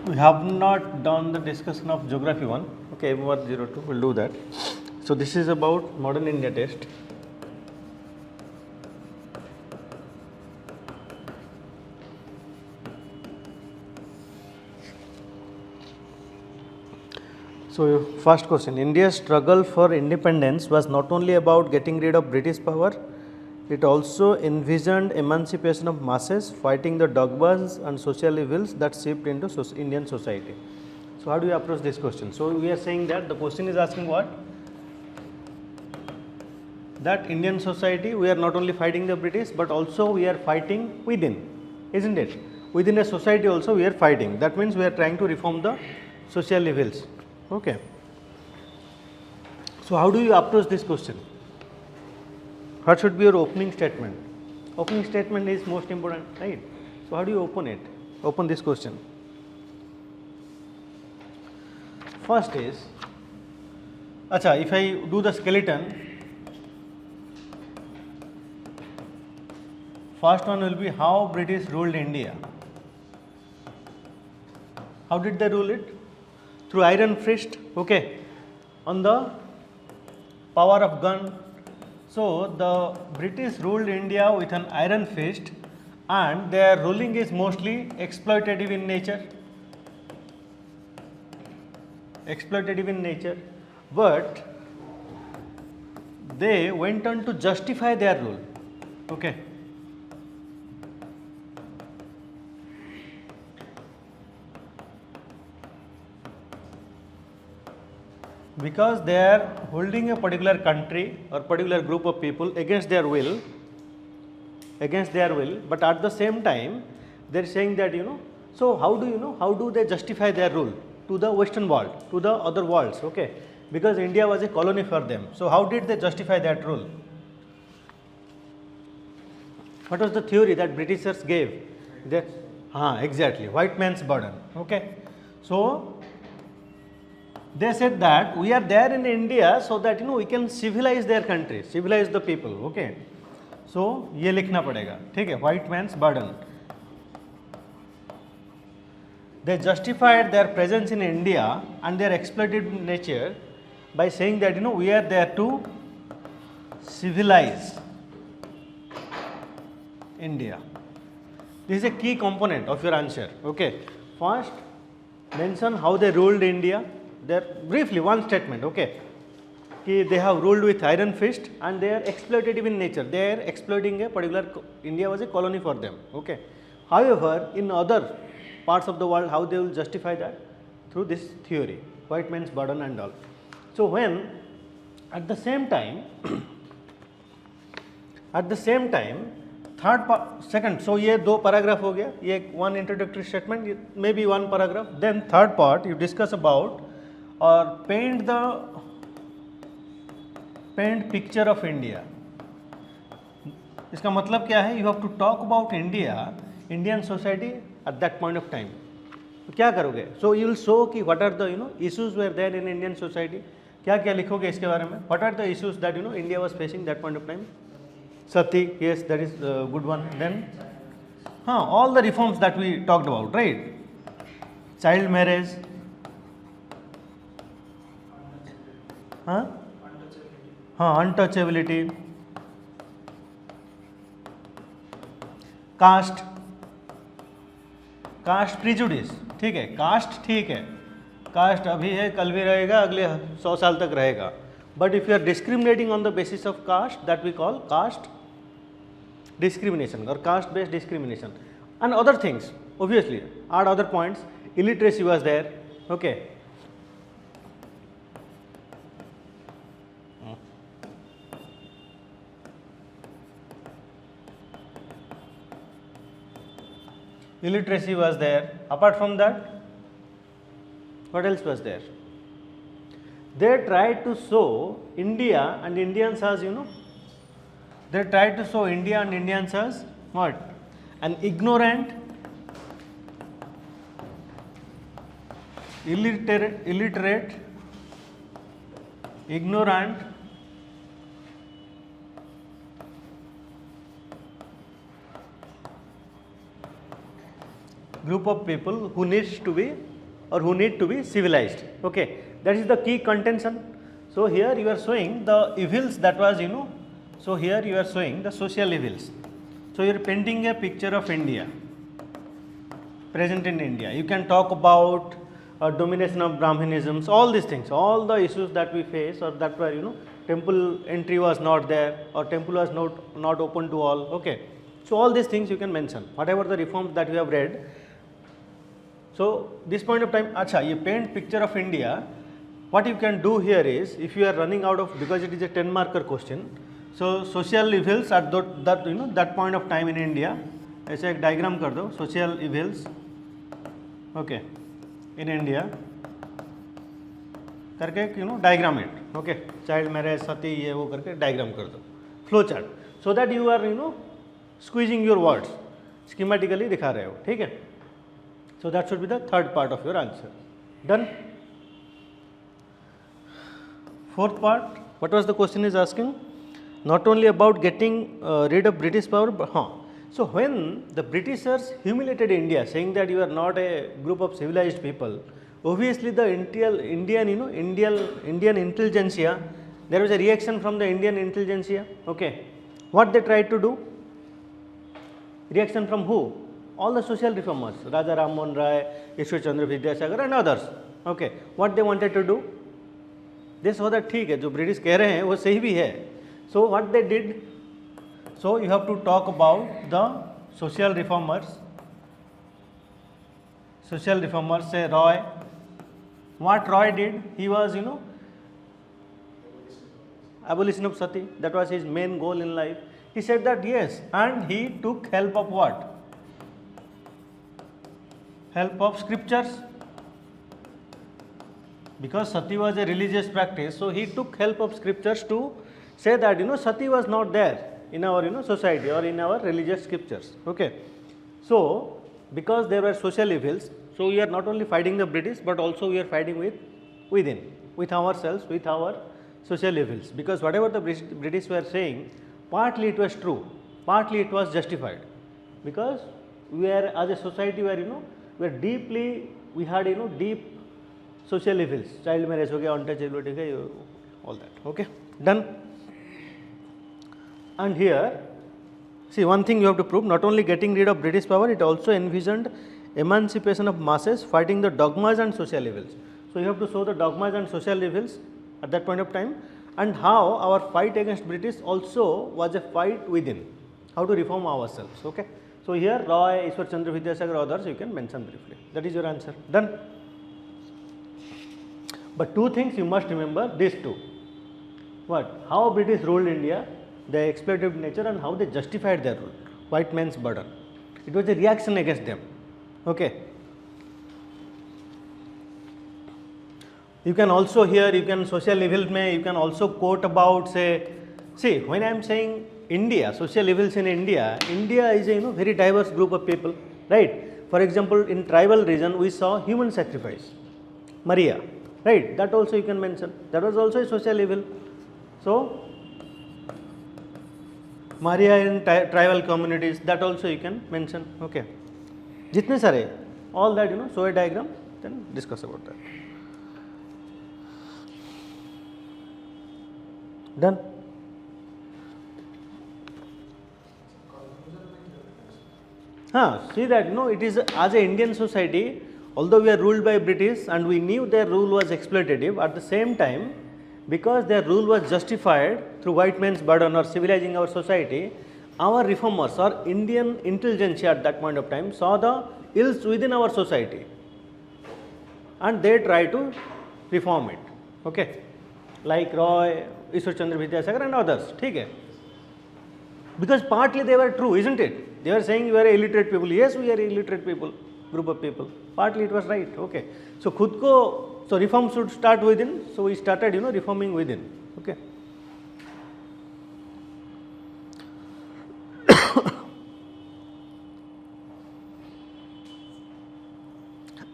We have not done the discussion of geography one. Okay, MR02 will do that. So this is about modern India test. So first question, India's struggle for independence was not only about getting rid of British power, it also envisioned emancipation of masses, fighting the dogmas and social evils that seeped into Indian society. So how do you approach this question? So we are saying that the question is asking what? That Indian society, we are not only fighting the British, but also we are fighting within, isn't it? Within a society also we are fighting. That means we are trying to reform the social evils. Okay. So how do you approach this question? What should be your opening statement? Opening statement is most important, right? So how do you open it? Open this question. First is, acha, if I do the skeleton, first one will be how British ruled India. How did they rule it? Through iron fist, okay, on the power of gun. So the British ruled India with an iron fist, and their ruling is mostly exploitative in nature. Exploitative in nature, but they went on to justify their rule. Okay. Because they are holding a particular country or particular group of people against their will, but at the same time they are saying that, so how do they justify their rule to the Western world, to the other worlds, okay? Because India was a colony for them. So how did they justify that rule? What was the theory that Britishers gave? Exactly, white man's burden, okay? So they said that we are there in India so that we can civilize their country, civilize the people, okay? So ये लिखना पड़ेगा, ठीक है? White man's burden. They justified their presence in India and their exploitative nature by saying that we are there to civilize India. This is a key component of your answer, okay? First, mention how they ruled India. There briefly one statement, okay? They have ruled with iron fist and they are exploitative in nature. They are exploiting a particular, India was a colony for them, okay? However, in other parts of the world, how they will justify that? Through this theory, white man's burden and all. So when at the same time, second, so ये दो paragraph हो गया, ये one introductory statement, maybe one paragraph. Then third part, you discuss about or paint picture of India. इसका मतलब क्या है? You have to talk about India, Indian society at that point of time. तो क्या करोगे? So you will show कि what are the issues were there in Indian society. क्या क्या लिखोगे इसके बारे में? What are the issues that India was facing that point of time? Sati, yes, that is a good one. Then, all the reforms that we talked about, right? Child marriage, untouchability, caste prejudice, ठीक है? Caste ठीक है, caste अभी है, कल भी रहेगा, अगले 100 साल तक रहेगा. But if you are discriminating on the basis of caste, that we call caste discrimination or caste based discrimination, and other things. Obviously, add other points. Illiteracy was there, okay? Illiteracy was there. Apart from that, what else was there? They tried to show India and Indians as they tried to show India and Indians as what? An ignorant, illiterate, ignorant, group of people who needs to be or who need to be civilized. Okay, that is the key contention. So here you are showing the evils that was, so here you are showing the social evils. So you are painting a picture of India, present in India. You can talk about domination of Brahmanisms, all these things, all the issues that we face, or that were, temple entry was not there, or temple was not open to all. Okay, so all these things you can mention, whatever the reforms that you have read. So this point of time, acha, you paint picture of India. What you can do here is, if you are running out of, because it is a 10 marker question, so social evils at that point of time in India, ऐसे एक diagram कर दो, social evils, okay, in India, करके diagram it, okay, child marriage, sati, ये वो करके diagram कर दो, flow chart, so that you are squeezing your words, schematically दिखा रहे हो, ठीक है? So that should be the third part of your answer. Done. Fourth part, what was the question is asking? Not only about getting rid of British power, but so when the Britishers humiliated India, saying that you are not a group of civilized people, obviously the Indian intelligentsia, there was a reaction from the Indian intelligentsia. Okay, what they tried to do? Reaction from who? All the social reformers, Raja Ram Mohan Rai, Ishwar Chandra Vidyasagar and others. Okay, what they wanted to do? They saw that ठीक है, जो British कह रहे हैं वो सही भी है. So what they did? So you have to talk about the social reformers. Social reformers, say Roy. What Roy did? He was, abolition of sati. That was his main goal in life. He said that yes, and he took help of what? Help of scriptures. Because sati was a religious practice, so he took help of scriptures to say that sati was not there in our society or in our religious scriptures. Okay, so because there were social evils, so we are not only fighting the British, but also we are fighting with ourselves, with our social evils. Because whatever the British were saying, partly it was true, partly it was justified. Because we are, as a society, where we had deep social evils, child marriage, untouchability, all that. Okay, done. And here, see, one thing you have to prove, not only getting rid of British power, it also envisioned emancipation of masses, fighting the dogmas and social evils. So you have to show the dogmas and social evils at that point of time, and how our fight against British also was a fight within, how to reform ourselves. Okay, so here Roy, Ishwar Chandra Vidyasagar, others you can mention briefly. That is your answer. Done. But two things you must remember, these two. What? How British ruled India, their exploitative nature, and how they justified their rule, white man's burden. It was a reaction against them. Okay. You can also here, you can social evil mein, you can also quote about, say, see, when I am saying India, social evils in India, India is a very diverse group of people, right? For example, in tribal region, we saw human sacrifice, Maria, right? That also you can mention. That was also a social evil. So Maria in tribal communities, that also you can mention. Okay, jitne sare, all that show a diagram, then discuss about that. Done. See that it is as a Indian society, although we are ruled by British and we knew their rule was exploitative, at the same time, because their rule was justified through white man's burden or civilizing our society, our reformers or Indian intelligentsia at that point of time saw the ills within our society and they tried to reform it. Okay, like Roy, Ishwar Chandra Vidyasagar and others. Okay. Because partly they were true, isn't it? They were saying you are illiterate people. Yes, we are illiterate people, group of people. Partly it was right. Okay. So khud ko, so reform should start within. So we started, reforming within. Okay.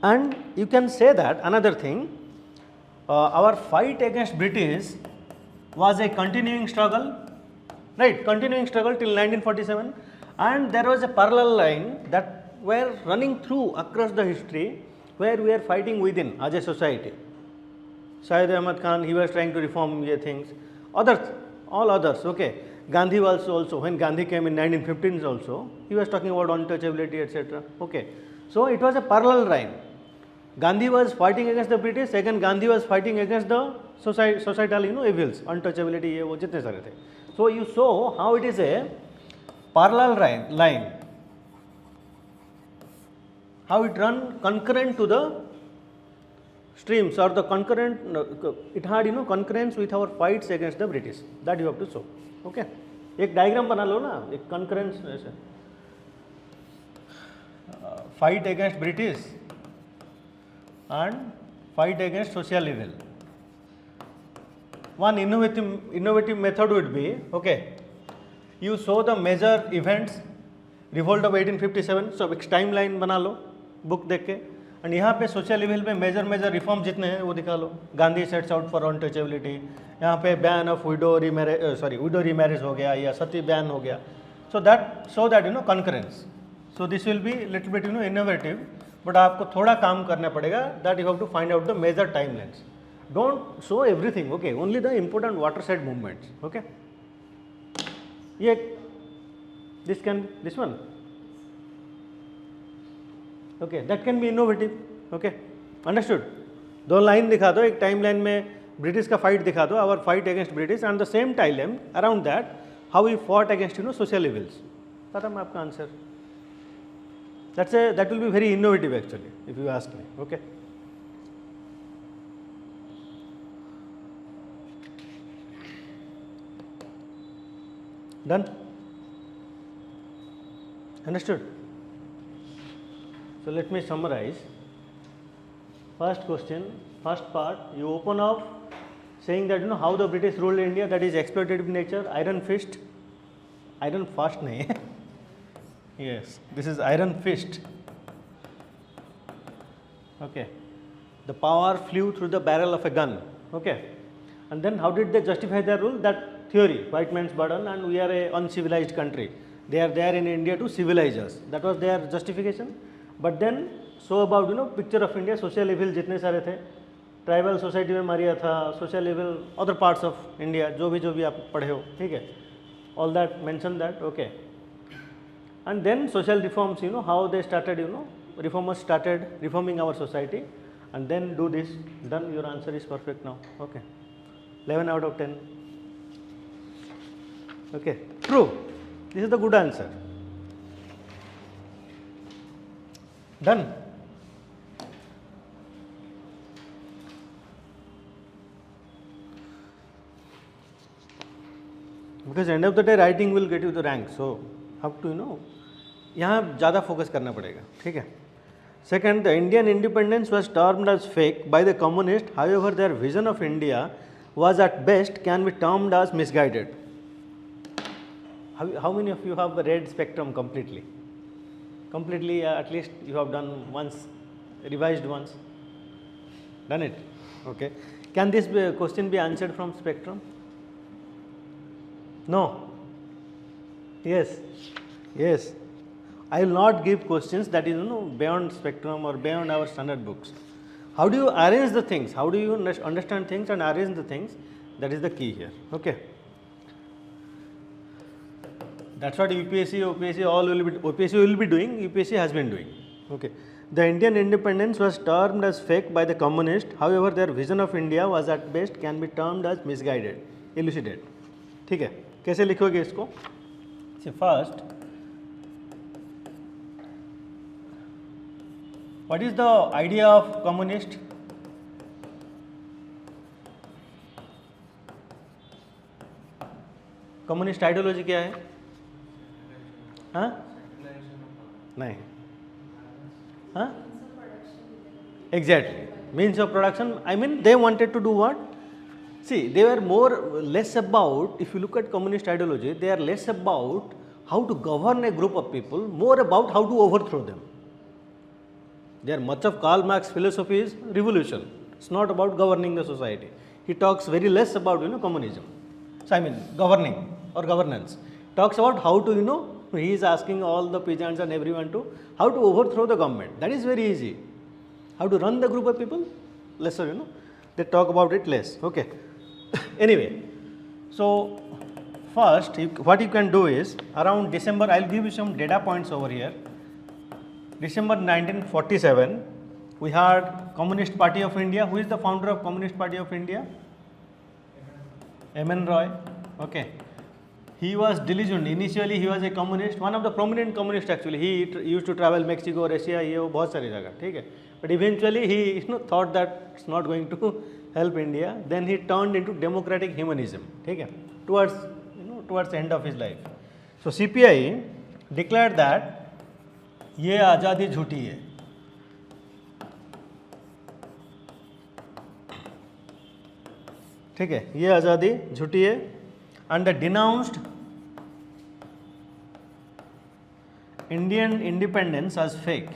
And you can say that another thing, our fight against British was a continuing struggle, right? Continuing struggle till 1947, and there was a parallel line that were running through across the history where we are fighting within as a society. Syed Ahmad Khan, he was trying to reform things. Others, all others, okay. Gandhi was also, when Gandhi came in 1915s also, he was talking about untouchability, etc. Okay. So it was a parallel line. Gandhi was fighting against the British, again Gandhi was fighting against the societal, evils, untouchability, ye wo jitne sare the. So you saw how it is a parallel line, how it run concurrent to the streams or the concurrent, it had concurrence with our fights against the British, that you have to show. Okay, एक diagram बना लो ना, एक concurrence ऐसे, fight against British and fight against social evil. One innovative method would be, okay, you show the major events, revolt of 1857, so एक timeline बना लो book देख के, and यहाँ पे social evil पे मेजर रिफॉर्म जितने हैं वो दिखा लो. Gandhi sets out for untouchability, यहाँ पे बैन ऑफ विडो रीमैरिज हो गया या सती बैन हो गया. So that concurrence. So this will be little bit innovative, but आपको थोड़ा काम करना पड़ेगा. That you have to find out the major timelines. Don't show everything, okay, only the important watershed movements. Okay, ये this one, okay, that can be innovative. Okay, understood. दो line दिखा दो, एक timeline में British का fight दिखा दो, our fight against British, and the same time around that how we fought against social evils. खत्म आपका answer. that will be very innovative actually, if you ask me. Okay, done, understood. So let me summarize. First question, first part, you open up saying that how the British ruled India, that is exploitative nature, iron fist, iron fist nahi. Yes, this is iron fist. Okay, the power flew through the barrel of a gun. Okay, and then how did they justify their rule? That theory, white man's burden, and we are a uncivilized country. They are there in India to civilize us. That was their justification. But then so about picture of India, social evil जितने सारे थे, tribal society में मारिया था, social evil other parts of India, जो भी आप पढ़े हो, ठीक है, all that mention that. Okay, and then social reforms, how they started, reformers started reforming our society, and then do this. Done. Your answer is perfect now. Okay, 11 out of 10. Okay, true. This is the good answer. Done. Because end of the day writing will get you the rank, so have to यहाँ ज़्यादा focus करना पड़ेगा. ठीक है. Second, the Indian independence was termed as fake by the communists. However, their vision of India was at best can be termed as misguided. How many of you have read Spectrum completely? Completely, at least you have done once, revised once. Done it? Okay. Can this question be answered from Spectrum? No? Yes? Yes. I will not give questions that is beyond Spectrum or beyond our standard books. How do you arrange the things? How do you understand things and arrange the things? That is the key here. Okay. That's what UPSC, OPSC, OPSC will be doing, UPSC has been doing. Okay. The Indian independence was termed as fake by the communists. However, their vision of India was at best can be termed as misguided. Elucidate. ठीक है. कैसे लिखोगे इसको? See, first, what is the idea of communist? Communist ideology क्या है? हाँ? नहीं. हाँ? Exactly. Means of production. I mean, they wanted to do what? See, they were less about, if you look at communist ideology, they are less about how to govern a group of people, more about how to overthrow them. There, much of Karl Marx's philosophy is revolution. It's not about governing the society. He talks very less about communism. So I mean governing or governance. Talks about how to he is asking all the peasants and everyone to how to overthrow the government. That is very easy. how to run the group of people, lesser, they talk about it less. Okay. Anyway, so first what you can do is around December, I will give you some data points over here. December 1947, we had Communist Party of India. Who is the founder of Communist Party of India? M.N. Roy. Okay. He was diligent. Initially, he was a communist, one of the prominent communists actually. He used to travel Mexico, Russia, ये वो बहुत सारी जगह, ठीक है. But eventually, he thought that it's not going to help India. Then he turned into democratic humanism, ठीक है, towards the end of his life. So CPI declared that ये आज़ादी झूठी है. ठीक है, ये आज़ादी झूठी है. And they denounced Indian independence as fake.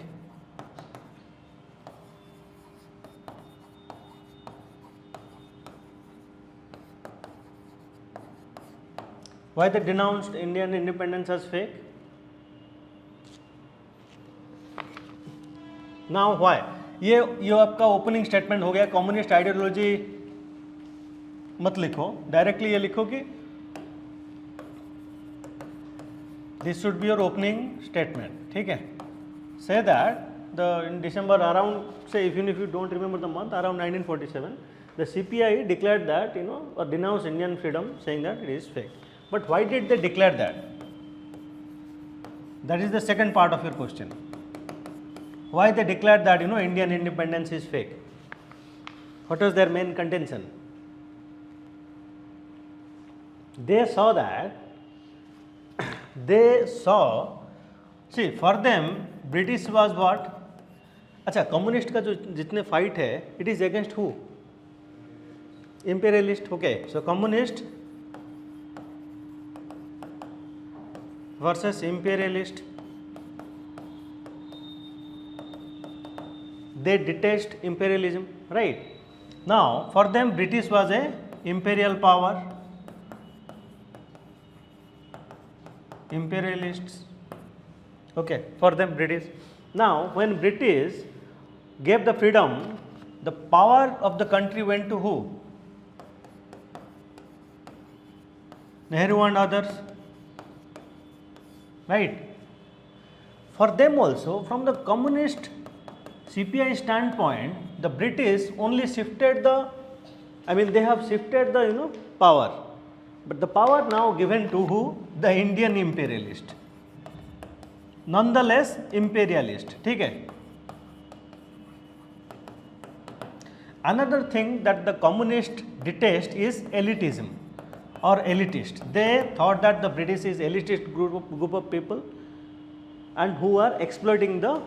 Why they denounced Indian independence as fake? Now why? ये आपका ओपनिंग स्टेटमेंट हो गया. कम्युनिस्ट आइडियोलॉजी मत लिखो, डायरेक्टली ये लिखो कि this should be your opening statement, ठीक है. Say that in December around, say even if you don't remember the month, around 1947, the CPI declared that, or denounced Indian freedom, saying that it is fake. But why did they declare that? That is the second part of your question. Why they declared that, Indian independence is fake? What was their main contention? They saw that, see, for them British was what? अच्छा, communist का जो जितने fight है, it is against who? Imperialist. Okay, so communist versus imperialist. They detest imperialism, right? Now, for them British was a imperial power. Imperialists, okay, for them British. Now, when British gave the freedom, the power of the country went to who? Nehru and others, right? For them also, from the communist CPI standpoint, the British only shifted they have shifted the power. But the power now given to who? The Indian imperialist. Nonetheless, imperialist. ठीक है. Another thing that the communists detest is elitism or elitist. They thought that the British is elitist group of people and who are exploiting the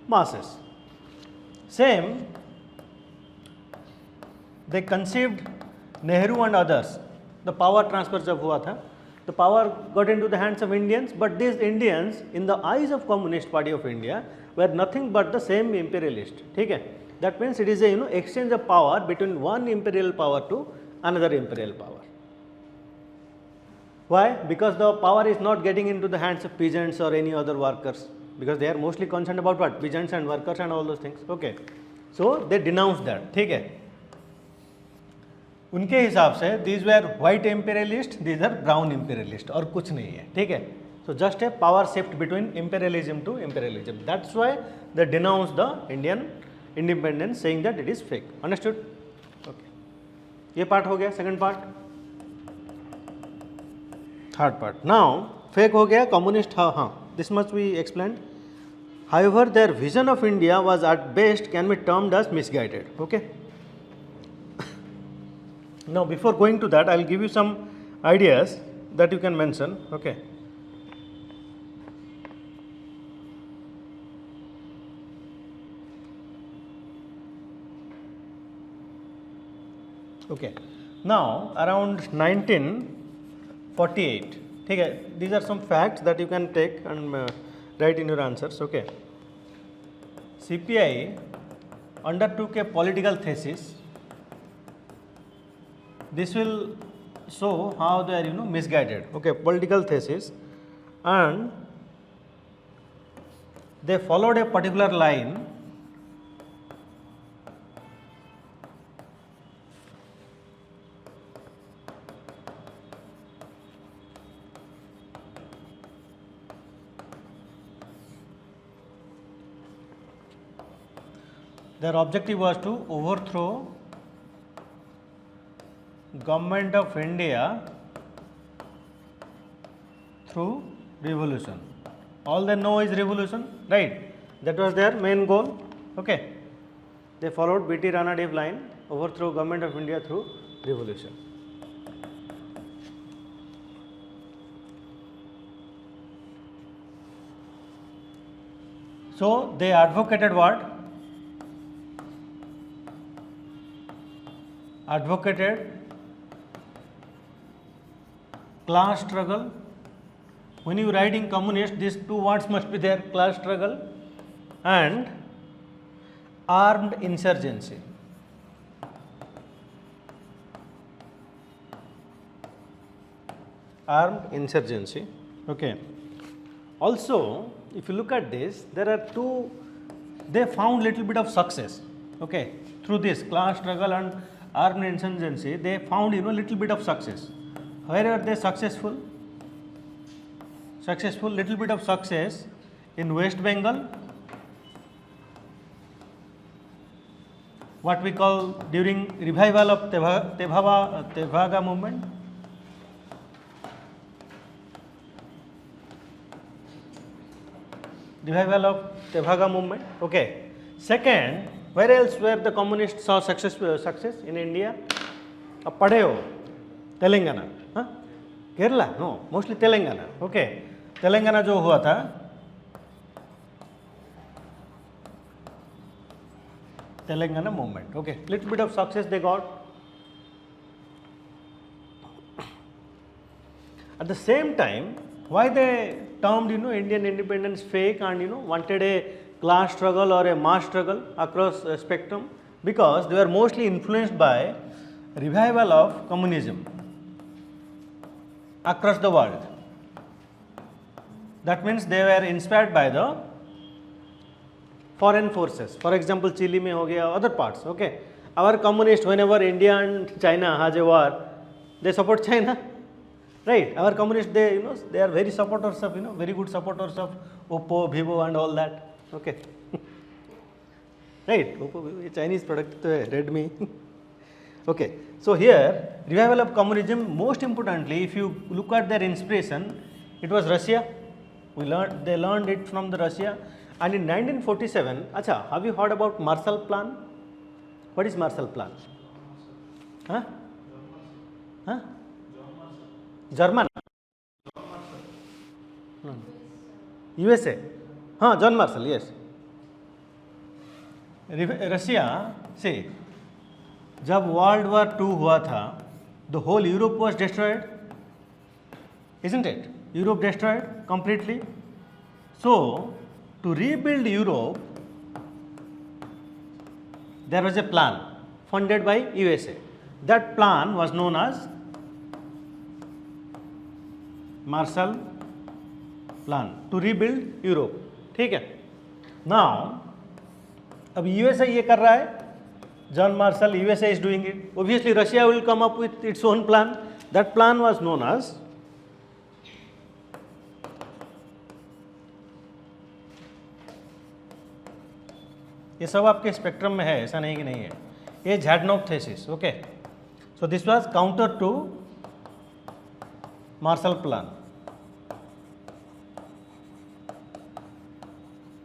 masses. Same, they conceived Nehru and others. The power transfer जब हुआ था, the power got into the hands of Indians, but these Indians in the eyes of Communist Party of India were nothing but the same imperialist. ठीक है. That means it is a exchange of power between one imperial power to another imperial power. Why? Because the power is not getting into the hands of peasants or any other workers, because they are mostly concerned about what? Peasants and workers and all those things. Okay. So they denounced that. ठीक है. उनके हिसाब से these were white imperialist, these are brown imperialist, और कुछ नहीं है, ठीक है. So just a power shift between imperialism to imperialism. That's why they denounced the Indian independence, saying that it is fake. Understood? Okay. ये part हो गया. Second part. Third part. Now fake हो गया, communist हाँ. This much we explained. However, their vision of India was at best can be termed as misguided. Okay. Now, before going to that, I will give you some ideas that you can mention. Okay. Okay. Now, around 1948, okay, these are some facts that you can take and write in your answers. Okay. CPI undertook a political thesis. This will show how they are misguided. Okay, political thesis, and they followed a particular line Their objective was to overthrow government of India through revolution. All they know is revolution, right? That was their main goal. Okay, they followed B.T. Ranadive line, overthrow government of India through revolution. So they advocated what? Advocated class struggle. When you write in communist, these two words must be there: class struggle and armed insurgency. Armed insurgency. Okay. Also, if you look at this, there are two. They found little bit of success. Okay, through this class struggle and armed insurgency, they found little bit of success. Where are they successful? Little bit of success in West Bengal. What we call during revival of Tevaga movement. Revival of Tevaga movement. Okay. Second, where else where the communists saw success in India? Padeo, Telangana. Huh? Kerala? No, mostly Telangana. Okay. Telangana जो हुआ था, Telangana movement. Okay. Little bit of success they got. At the same time, why they termed Indian independence fake and wanted a class struggle or a mass struggle across a spectrum? Because they were mostly influenced by revival of communism across the world. That means they were inspired by the foreign forces. For example, Chile mein ho gaya, other parts. Okay, our communists, whenever India and China has a war, they support China. Right, our communists, they are very supporters of very good supporters of Oppo, Vivo and all that. Okay. Right, Oppo, Vivo, Chinese product to hai, Redmi. Okay, so here revival of communism, most importantly, if you look at their inspiration, it was Russia. They learned it from the Russia. And in 1947, acha, have you heard about Marshall Plan? What is Marshall Plan? Huh? Huh? German? No. USA? हाँ, John Marshall, yes. Russia, see, जब World War II हुआ था, the whole Europe was destroyed, isn't it? Europe destroyed completely. So, to rebuild Europe, there was a plan funded by USA. That plan was known as Marshall Plan to rebuild Europe. ठीक है. Now, अब USA ये कर रहा है. John Marshall, USA is doing it. Obviously, Russia will come up with its own plan. That plan was known as ये सब आपके स्पेक्ट्रम में है, ऐसा नहीं कि नहीं है. ये Zhdanov thesis. Okay. So this was counter to Marshall Plan.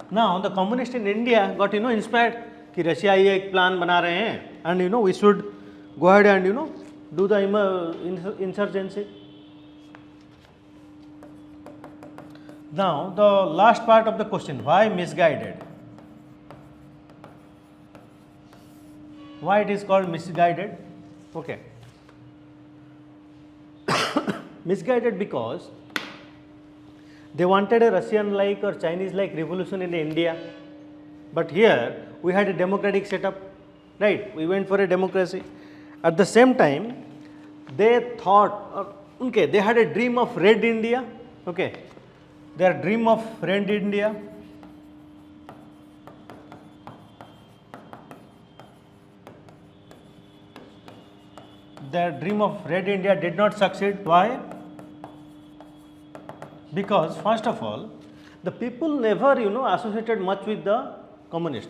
Now the communists in India got inspired कि रशिया ये एक प्लान बना रहे हैं and we should go ahead and do the insurgency. Now the last part of the question, why misguided? Why it is called misguided? Okay. Misguided because they wanted a Russian-like or Chinese-like revolution in India, but here we had a democratic setup, right? We went for a democracy. At the same time, they thought, okay, they had a dream of Red India, okay, their dream of Red India. Their dream of Red India did not succeed. Why? Because first of all, the people never associated much with the communist.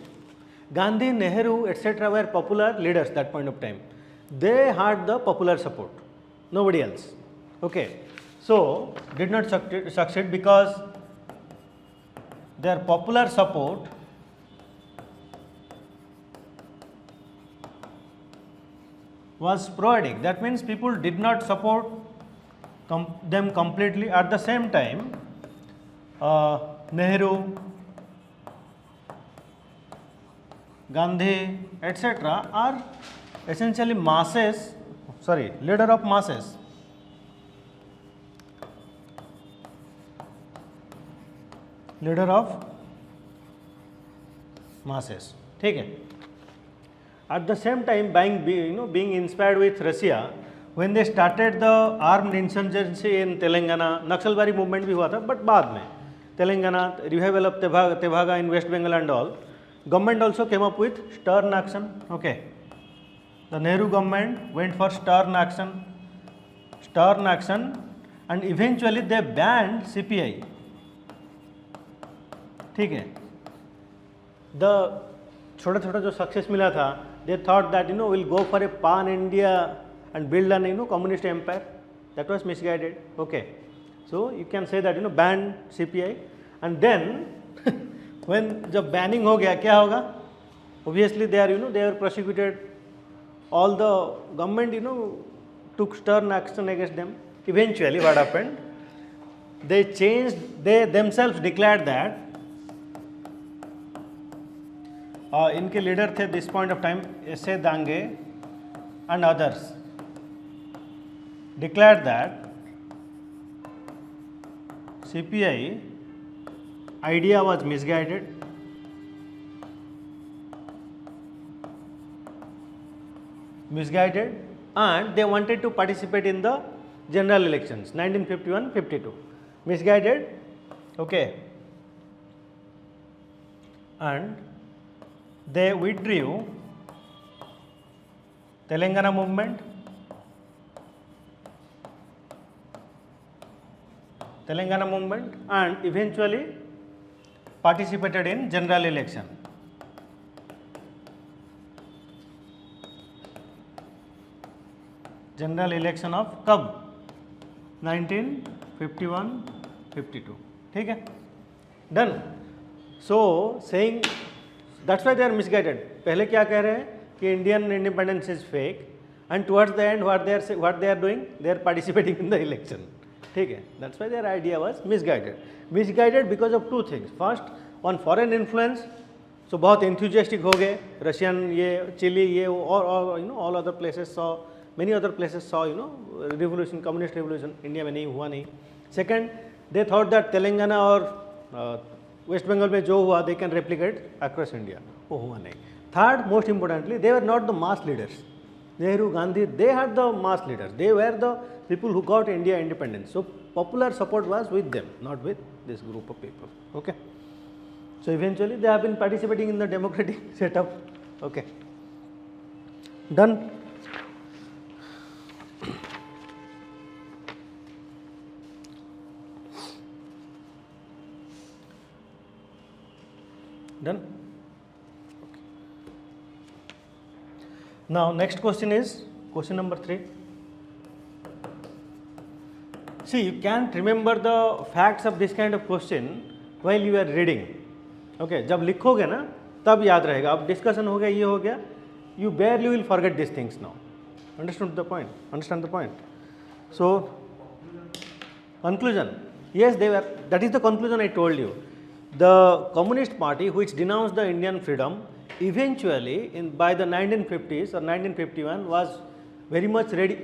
Gandhi, Nehru, etc. were popular leaders that point of time. They had the popular support, nobody else. Okay, so did not succeed because their popular support was sporadic. That means people did not support them completely. At the same time, Nehru, Gandhi, etc. are essentially masses, sorry, leader of masses. Leader of masses. ठीक है. At the same time, being inspired with Russia, when they started the armed insurgency in Telangana, Naxalbari movement भी हुआ था, but बाद में Telangana, revival of Tevaga in West Bengal and all, government also came up with stern action. Okay, the Nehru government went for stern action, and eventually they banned CPI. ठीक है. The छोटा छोटा जो success मिला था, they thought that we'll go for a pan India and build an communist empire. That was misguided. Okay, so you can say that ban CPI, and then when जब banning हो गया क्या होगा? Obviously they are prosecuted. All the government took stern action against them. Eventually what happened? They themselves declared that इनके leader थे this point of time S A Dange and others declare that CPI idea was misguided, and they wanted to participate in the general elections 1951-52. Misguided, okay, and they withdrew Telangana movement, and eventually participated in general election. General election of कब 1951-52. ठीक है, done. So saying that's why they are misguided. पहले क्या कह रहे हैं कि Indian independence is fake, and towards the end what they are doing, they are participating in the election. ठीक है, that's why their idea was misguided because of two things. First, on foreign influence. So बहुत enthusiastic हो गए Russian, ये Chile, ये और all other places saw, many other places saw revolution, communist revolution. India में नहीं हुआ नहीं. Second, they thought that Telangana और West Bengal में जो हुआ they can replicate across India. वो हुआ नहीं. Third, most importantly, they were not the mass leaders. Nehru, Gandhi, they had the mass leaders. They were the people who got India independence. So popular support was with them, not with this group of people. Okay. So eventually they have been participating in the democratic setup. Okay. Done. Done. Okay. Now next question is question number 3. See, you can't remember the facts of this kind of question while you are reading. Okay, जब लिखोगे ना तब याद रहेगा. अब discussion हो गया, ये हो गया, you barely will forget these things now. Understand the point? So conclusion. Yes, they were. That is the conclusion I told you. The Communist Party, which denounced the Indian freedom, eventually by the 1950s or 1951 was very much ready,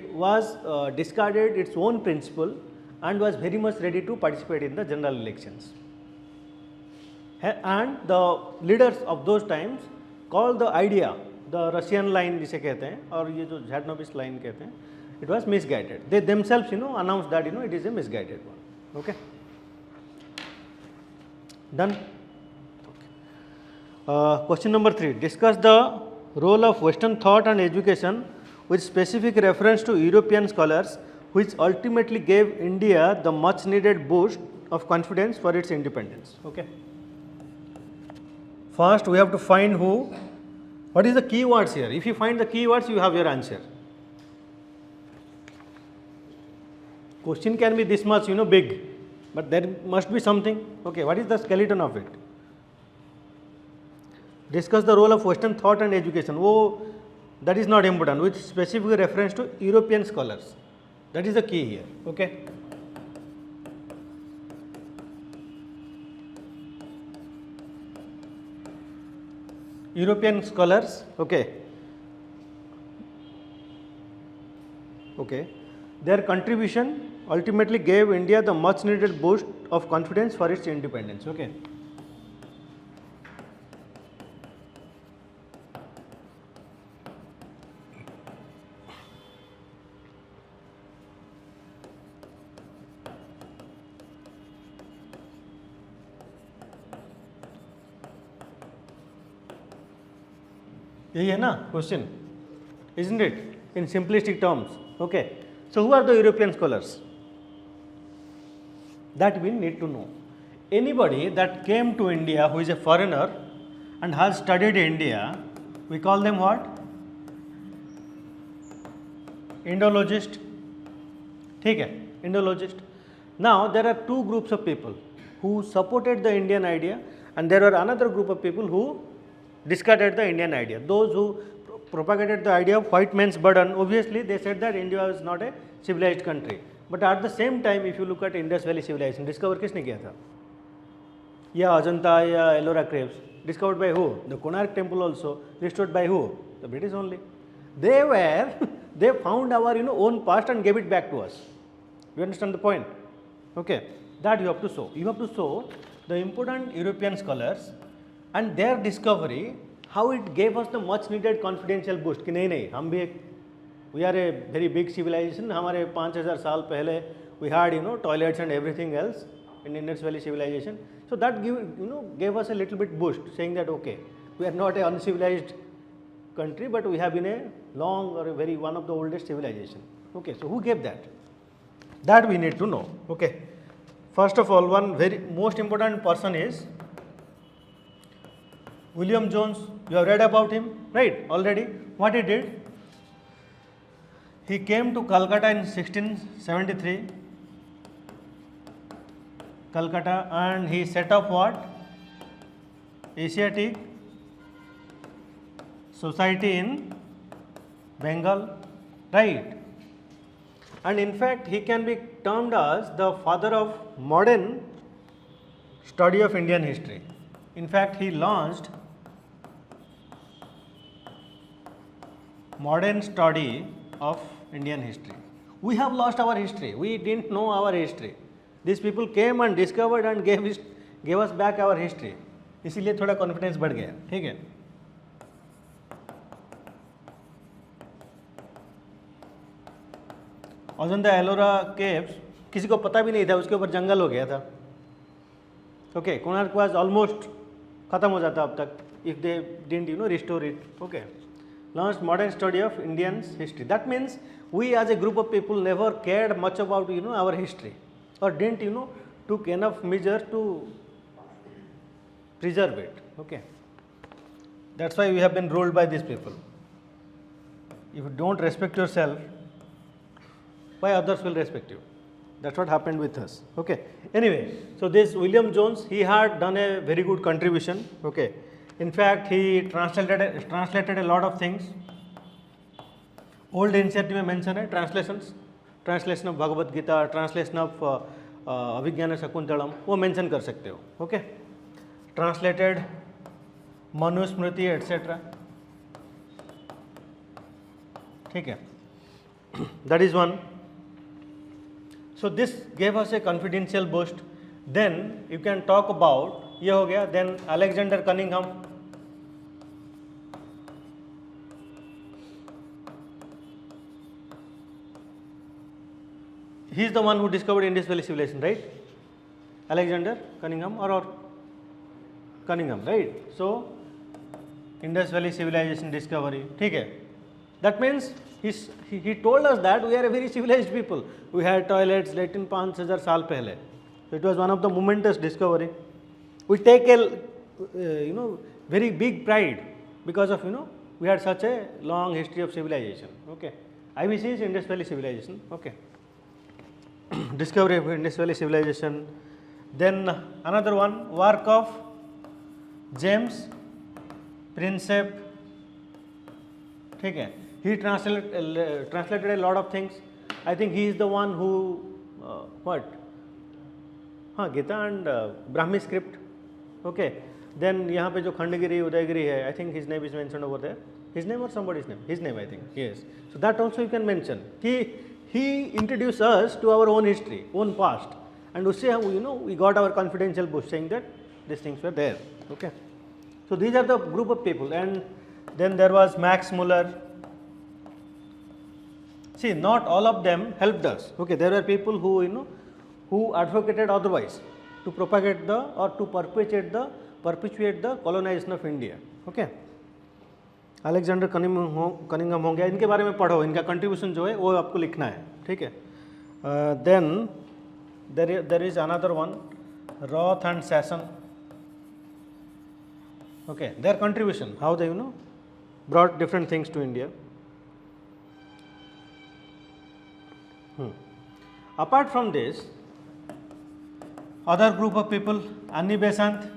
discarded its own principle and was very much ready to participate in the general elections. And the leaders of those times called the idea, the Russian line जिसे कहते हैं और ये जो Zhadanobis line कहते हैं, it was misguided. They themselves announced that it is a misguided one. Okay. Done. Okay. Question number 3. Discuss the role of Western thought and education with specific reference to European scholars, which ultimately gave India the much needed boost of confidence for its independence. Okay. First, we have to find who What is the keywords here? If you find the keywords, you have your answer. Question can be this much, big, but there must be something. Okay, what is the skeleton of it? Discuss the role of Western thought and education. Oh, that is not important. With specific reference to European scholars. That is the key here. Okay. European scholars. Okay. Okay. Their contribution ultimately gave India the much needed boost of confidence for its independence. Okay. यही है ना question, isn't it, in simplistic terms? Okay, so who are the European scholars? That we need to know. Anybody that came to India who is a foreigner and has studied India, we call them what? Indologist. ठीक है, Indologist. Now there are two groups of people who supported the Indian idea, and there were another group of people who discarded the Indian idea. Those who propagated the idea of white man's burden, obviously they said that India is not a civilized country. But at the same time, if you look at Indus Valley civilization, discover किसने किया था? या अजंता या Ellora caves, discovered by who? The Konark temple also, restored by who? The British only. They found our own past and gave it back to us. You understand the point? Okay, that you have to show. You have to show the important European scholars and their discovery, how it gave us the much needed confidential boost कि नहीं हम भी एक we are a very big civilization. हमारे 5000 साल पहले we had toilets and everything else in Indus Valley civilization. So that gave us a little bit boost, saying that okay, we are not an uncivilized country, but we have been a long or a very one of the oldest civilization. Okay, so who gave that? That we need to know. Okay, first of all, one very most important person is William Jones. You have read about him, right? Already. What he did? He came to Calcutta in 1673, Calcutta, and he set up what? Asiatic Society in Bengal, right? And in fact, he can be termed as the father of modern study of Indian history. In fact, he launched modern study of Indian history. We have lost our history. We didn't know our history. These people came and discovered and gave us back our history. इसीलिए थोड़ा confidence बढ़ गया. ठीक है. Ajanta Ellora caves किसी को पता भी नहीं था, उसके ऊपर जंगल हो गया था. ओके, कोणार्क वाज ऑलमोस्ट खत्म हो जाता अब तक if they didn't restore it. Okay, launched modern study of Indians history. That means we as a group of people never cared much about our history, or didn't took enough measure to preserve it. Okay, that's why we have been ruled by these people. If you don't respect yourself, why others will respect you? That's what happened with us. Okay, anyway, so this William Jones, he had done a very good contribution. Okay, in fact, he translated a lot of things. Old NCERT में mention है translations, translation of Bhagavad Gita, translation of अभिज्ञान शकुंतलम, वो mention कर सकते हो. Okay, translated Manusmriti etc. ठीक है, that is one. So this gave us a confidential boost. Then you can talk about ये हो गया. Then Alexander Cunningham, he is the one who discovered Indus Valley civilization, right? Alexander Cunningham or Cunningham, right? So Indus Valley civilization discovery. ठीक है. That means he told us that we are a very civilized people. We had toilets लेकिन 5000 साल पहले. So it was one of the momentous discovery. We take a very big pride because of we had such a long history of civilization. Okay, IBC is Indus Valley Civilization. Okay, discovery of Indus Valley Civilization. Then another one, work of James Prinsep. ठीक है, he translated a lot of things. I think he is the one who what? हाँ, Gita and Brahmi script. Okay. Then यहाँ पे जो खंडगिरी उदयगिरी है, I think his name is mentioned over there. His name or somebody's name? His name, I think. Yes. So that also you can mention. He introduced us to our own history, own past, and उससे we got our confidential book saying that these things were there. Okay. So these are the group of people, and then there was Max Muller. See, not all of them helped us. Okay, there were people who who advocated otherwise, to propagate the or to perpetuate the colonization of India. Okay. Alexander Cunningham हो गया, इनके बारे में पढ़ो, इनका contribution जो है वो आपको लिखना है. ठीक है. Then there is another one, Roth and Sassoon. Okay, their contribution, how they brought different things to India. Apart from this, other group of people, Annie Besant,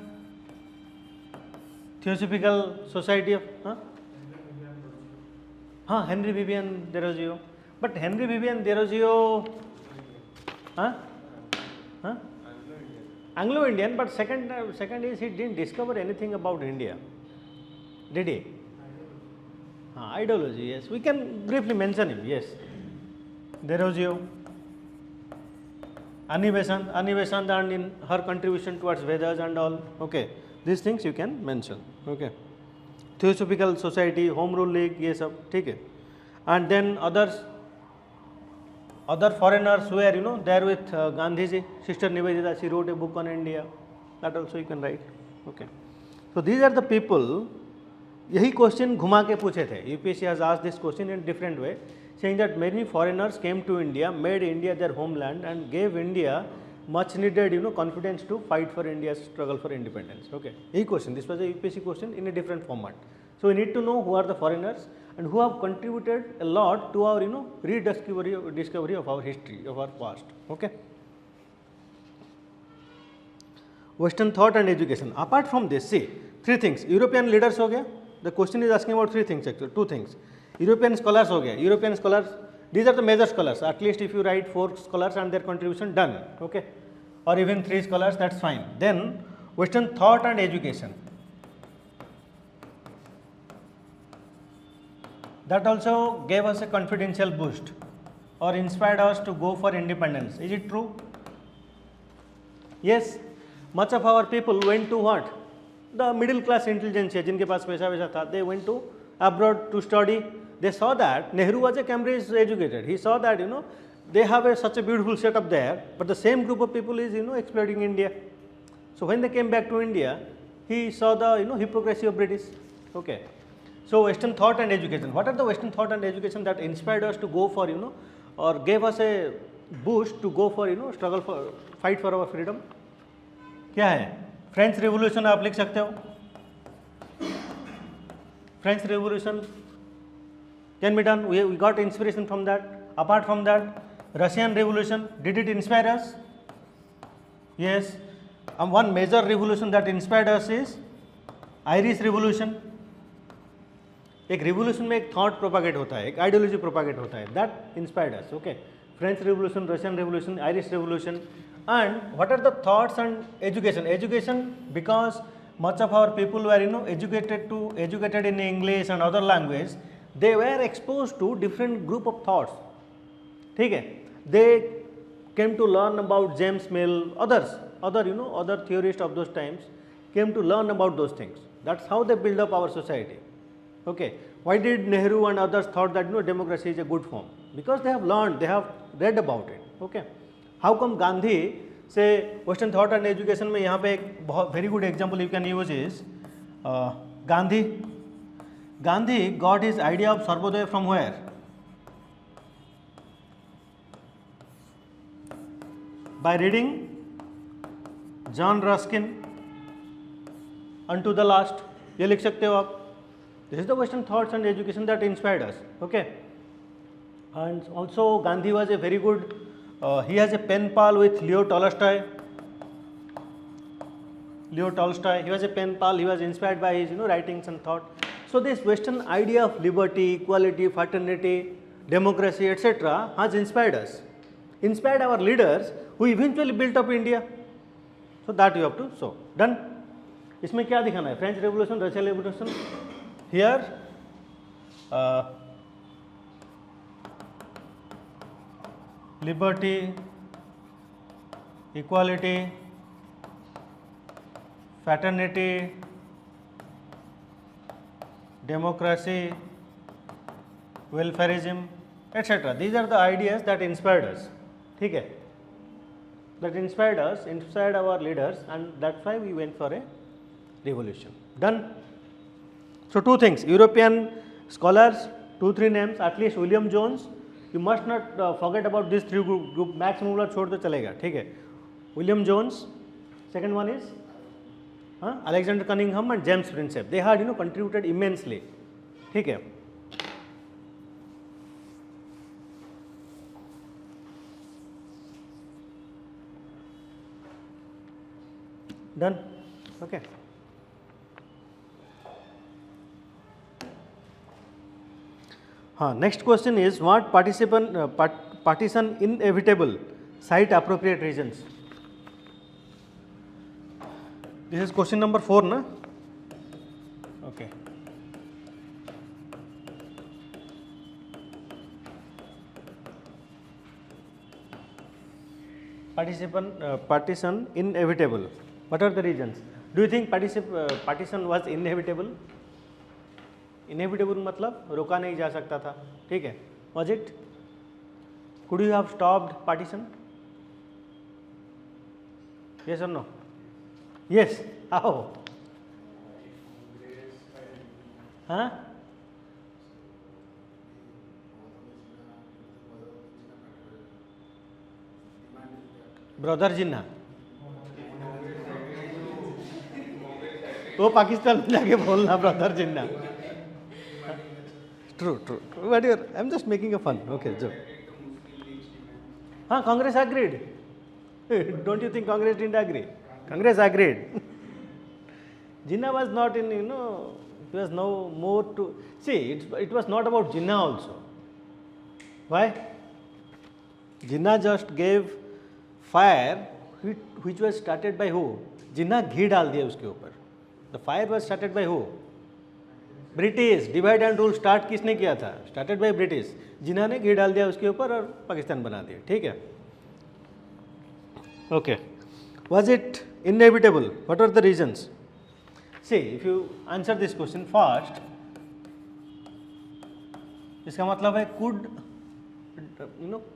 Theosophical Society of Henry Vivian Derozio. But Henry Vivian Derozio, Anglo-Indian, but second is he didn't discover anything about India, did he? Ideology, yes, we can briefly mention him, yes. Derozio, Annie Besant and in her contribution towards Vedas and all, okay, these things you can mention, okay. Theosophical Society, Home Rule League, ये सब ठीक है. And then other foreigners were there with Gandhiji. Sister Nivedita, she wrote a book on India, that also you can write. Okay, so these are the people. यही question घुमा के पूछे थे. UPSC has asked this question in different way, saying that many foreigners came to India, made India their homeland, and gave India much needed confidence to fight for India's struggle for independence. Okay, यही question, this was a UPSC question in a different format. So we need to know who are the foreigners and who have contributed a lot to our rediscovery of our history, of our past. Okay. Western thought and education. Apart from this, see, three things. European leaders हो गया. The question is asking about three things actually, two things. European scholars हो गया. European scholars, these are the major scholars. At least if you write 4 scholars and their contribution, done. Okay, or even 3 scholars, that's fine. Then Western thought and education. That also gave us a confidential boost or inspired us to go for independence. Is it true? Yes. Much of our people went to what? The middle class intelligentsia, जिनके पास पैसा वैसा था, they went to abroad to study. They saw that Nehru was a Cambridge educated. He saw that they have such a beautiful setup there, but the same group of people is exploiting India. So when they came back to India, he saw the hypocrisy of British. Okay. So Western thought and education. What are the Western thought and education that inspired us to go for or gave us a boost to go for struggle for, fight for our freedom? क्या है? French revolution आप लिख सकते हो. French revolution can be done. We got inspiration from that. Apart from that, Russian revolution, did it inspire us? Yes. One major revolution that inspired us is Irish revolution. एक revolution में एक thought propagate होता है, एक ideology propagate होता है, that inspired us. Okay, French revolution, Russian revolution, Irish revolution. And what are the thoughts and education? Education because much of our people were educated in English and other language, they were exposed to different group of thoughts. ठीक है, they came to learn about James Mill, other theorists of those times came to learn about those things. That's how they build up our society. Okay, why did Nehru and others thought that democracy is a good form? Because they have learned, they have read about it. Okay, how come Gandhi से Western thought and education में यहाँ पे एक बहुत very good example you can use is Gandhi got his idea of Sarvodaya from where? By reading John Ruskin Unto the Last. ये लिख सकते हो आप. This is the Western thoughts and education that inspired us. Okay, and also Gandhi was a very good. He has a pen pal with Leo Tolstoy. Leo Tolstoy. He was a pen pal. He was inspired by his writings and thought. So this Western idea of liberty, equality, fraternity, democracy, etc. has inspired us. Inspired our leaders who eventually built up India. So that you have to show. Done. इसमें क्या दिखाना है? French revolution, Russian revolution. Here liberty, equality, fraternity, democracy, welfareism, etc. These are the ideas that inspired us. ठीक है? That inspired us, inspired our leaders, and that's why we went for a revolution. Done. So two things: European scholars, 2-3 names, at least William Jones. You must not forget about these three group. Max Muller छोड़ तो चलेगा, ठीक है? William Jones. Second one is Alexander Cunningham and James Prinsep. They had contributed immensely. ठीक है? Done. Okay. Next question is what partition inevitable, cite appropriate reasons. This is question number 4, na? Okay. Partition inevitable. What are the reasons? Do you think partition was inevitable? Inevitable मतलब रोका नहीं जा सकता था, ठीक है? Was it? Could you have stopped partition? Yes or no? Yes. How? Huh? Brother Jinnah वो पाकिस्तान में जाके बोलना brother Jinnah. True. But I'm just making a fun. Okay, joke. Congress agreed. Don't you think Congress didn't agree? Congress agreed. Jinnah was not in, it was no more to, see, it was not about Jinnah also. Why? Jinnah just gave fire which was started by who? Jinnah घी डाल दिया उसके ऊपर. The fire was started by who? British. Divide and rule start किसने किया था? Started by British. जिन्हों ने घी डाल दिया उसके ऊपर और पाकिस्तान बना दिया, ठीक है? Okay. Was it inevitable? What are the reasons? See, if you answer this question first, इसका मतलब है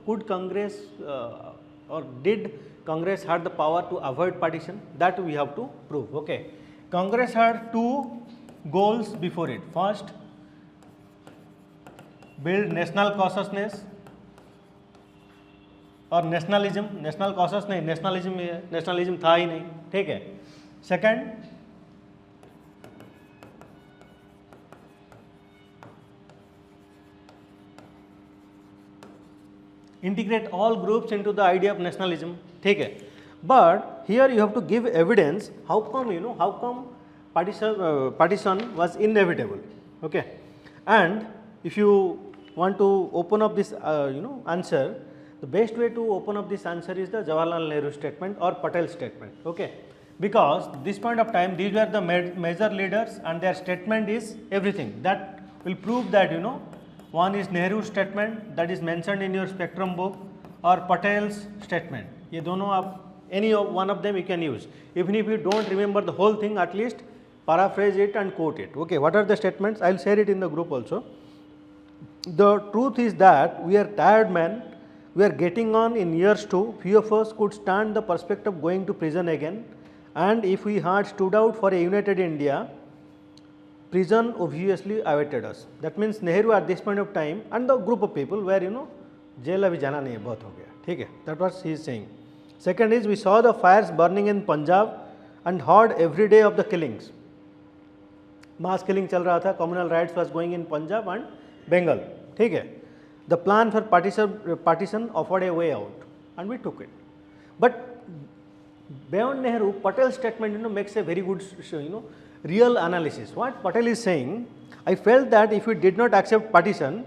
कुड कांग्रेस और did Congress had the power to avoid partition? That we have to prove. Okay. Congress had 2 goals before it. First, build national consciousness और nationalism. National conscious नहीं, nationalism ही है. Nationalism था ही नहीं, ठीक है? Second, integrate all groups into the idea of nationalism, ठीक है? But here you have to give evidence. How come partition was inevitable? Okay. And if you want to open up this answer, the best way to open up this answer is the Jawaharlal Nehru statement or Patel statement. Okay. Because this point of time these were the major leaders and their statement is everything. That will prove that one is Nehru's statement that is mentioned in your spectrum book or Patel's statement. ये दोनों आप any one of them you can use. Even if you don't remember the whole thing, at least paraphrase it and quote it. Okay, what are the statements? I will share it in the group also. The truth is that we are tired men, we are getting on in years too. Few of us could stand the prospect of going to prison again, and if we had stood out for a united India, prison obviously awaited us. That means Nehru at this point of time and the group of people were jail abhi jana nahi hai, bahut ho gaya, theek hai? That was he is saying. Second is we saw the fires burning in Punjab and heard every day of the killings. Mass killing चल रहा था, communal riots was going in Punjab and Bengal, ठीक है. The plan for partition offered a way out and we took it. But beyond Nehru, Patel's statement, makes a very good, real analysis. What Patel is saying, I felt that if we did not accept partition,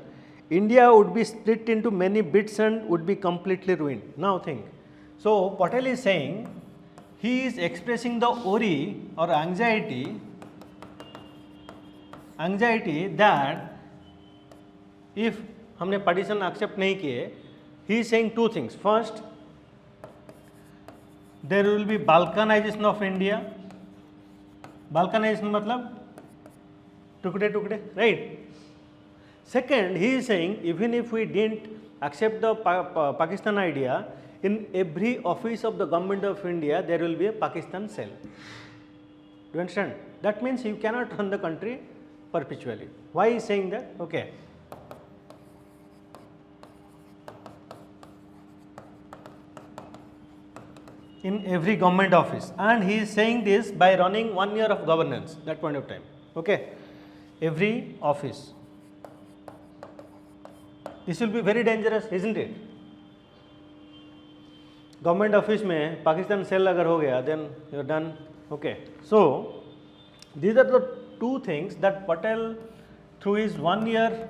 India would be split into many bits and would be completely ruined. Now think. So Patel is saying, he is expressing the worry or anxiety that if हमने partition accept नहीं किए, he is saying two things. First, there will be balkanization of India. Balkanization मतलब टुकड़े टुकड़े, right? Second, he is saying even if we didn't accept the Pakistan idea, in every office of the government of India there will be a Pakistan cell. Do you understand? That means you cannot run the country perpetually. Why he is saying that? Okay. In every government office, and he is saying this by running 1 year of governance that point of time. Okay, every office. This will be very dangerous, isn't it? Government office में Pakistan cell अगर हो गया, then you are done. Okay, so these are the two things that Patel, through his 1 year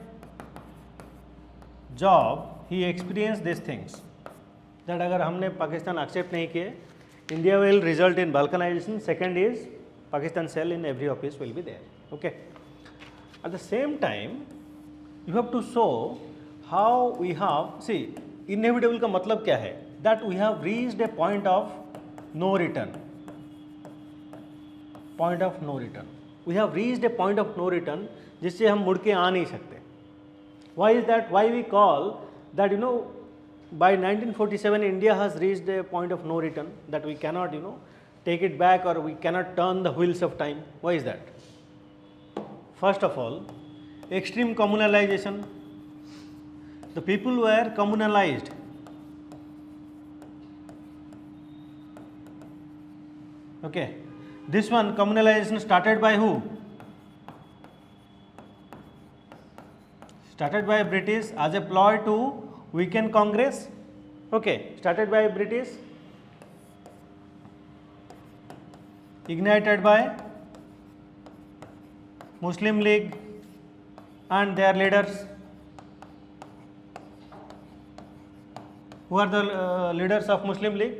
job, he experienced these things. That अगर हमने Pakistan accept नहीं किए, India will result in balkanization. Second is Pakistan cell in every office will be there. Okay. At the same time, you have to show how we have, see, inevitable का मतलब क्या है? That we have reached a point of no return. Point of no return. We have reached a point of no return जिससे हम मुड़ के आ नहीं सकते. Why is that? Why we call that, by 1947 India has reached a point of no return, that we cannot take it back, or we cannot turn the wheels of time. Why is that? First of all, extreme communalization. The people were communalized. Okay, this one communalization started by who? Started by British as a ploy to weaken Congress. Okay, started by British, ignited by Muslim League and their leaders. Who are the leaders of Muslim League?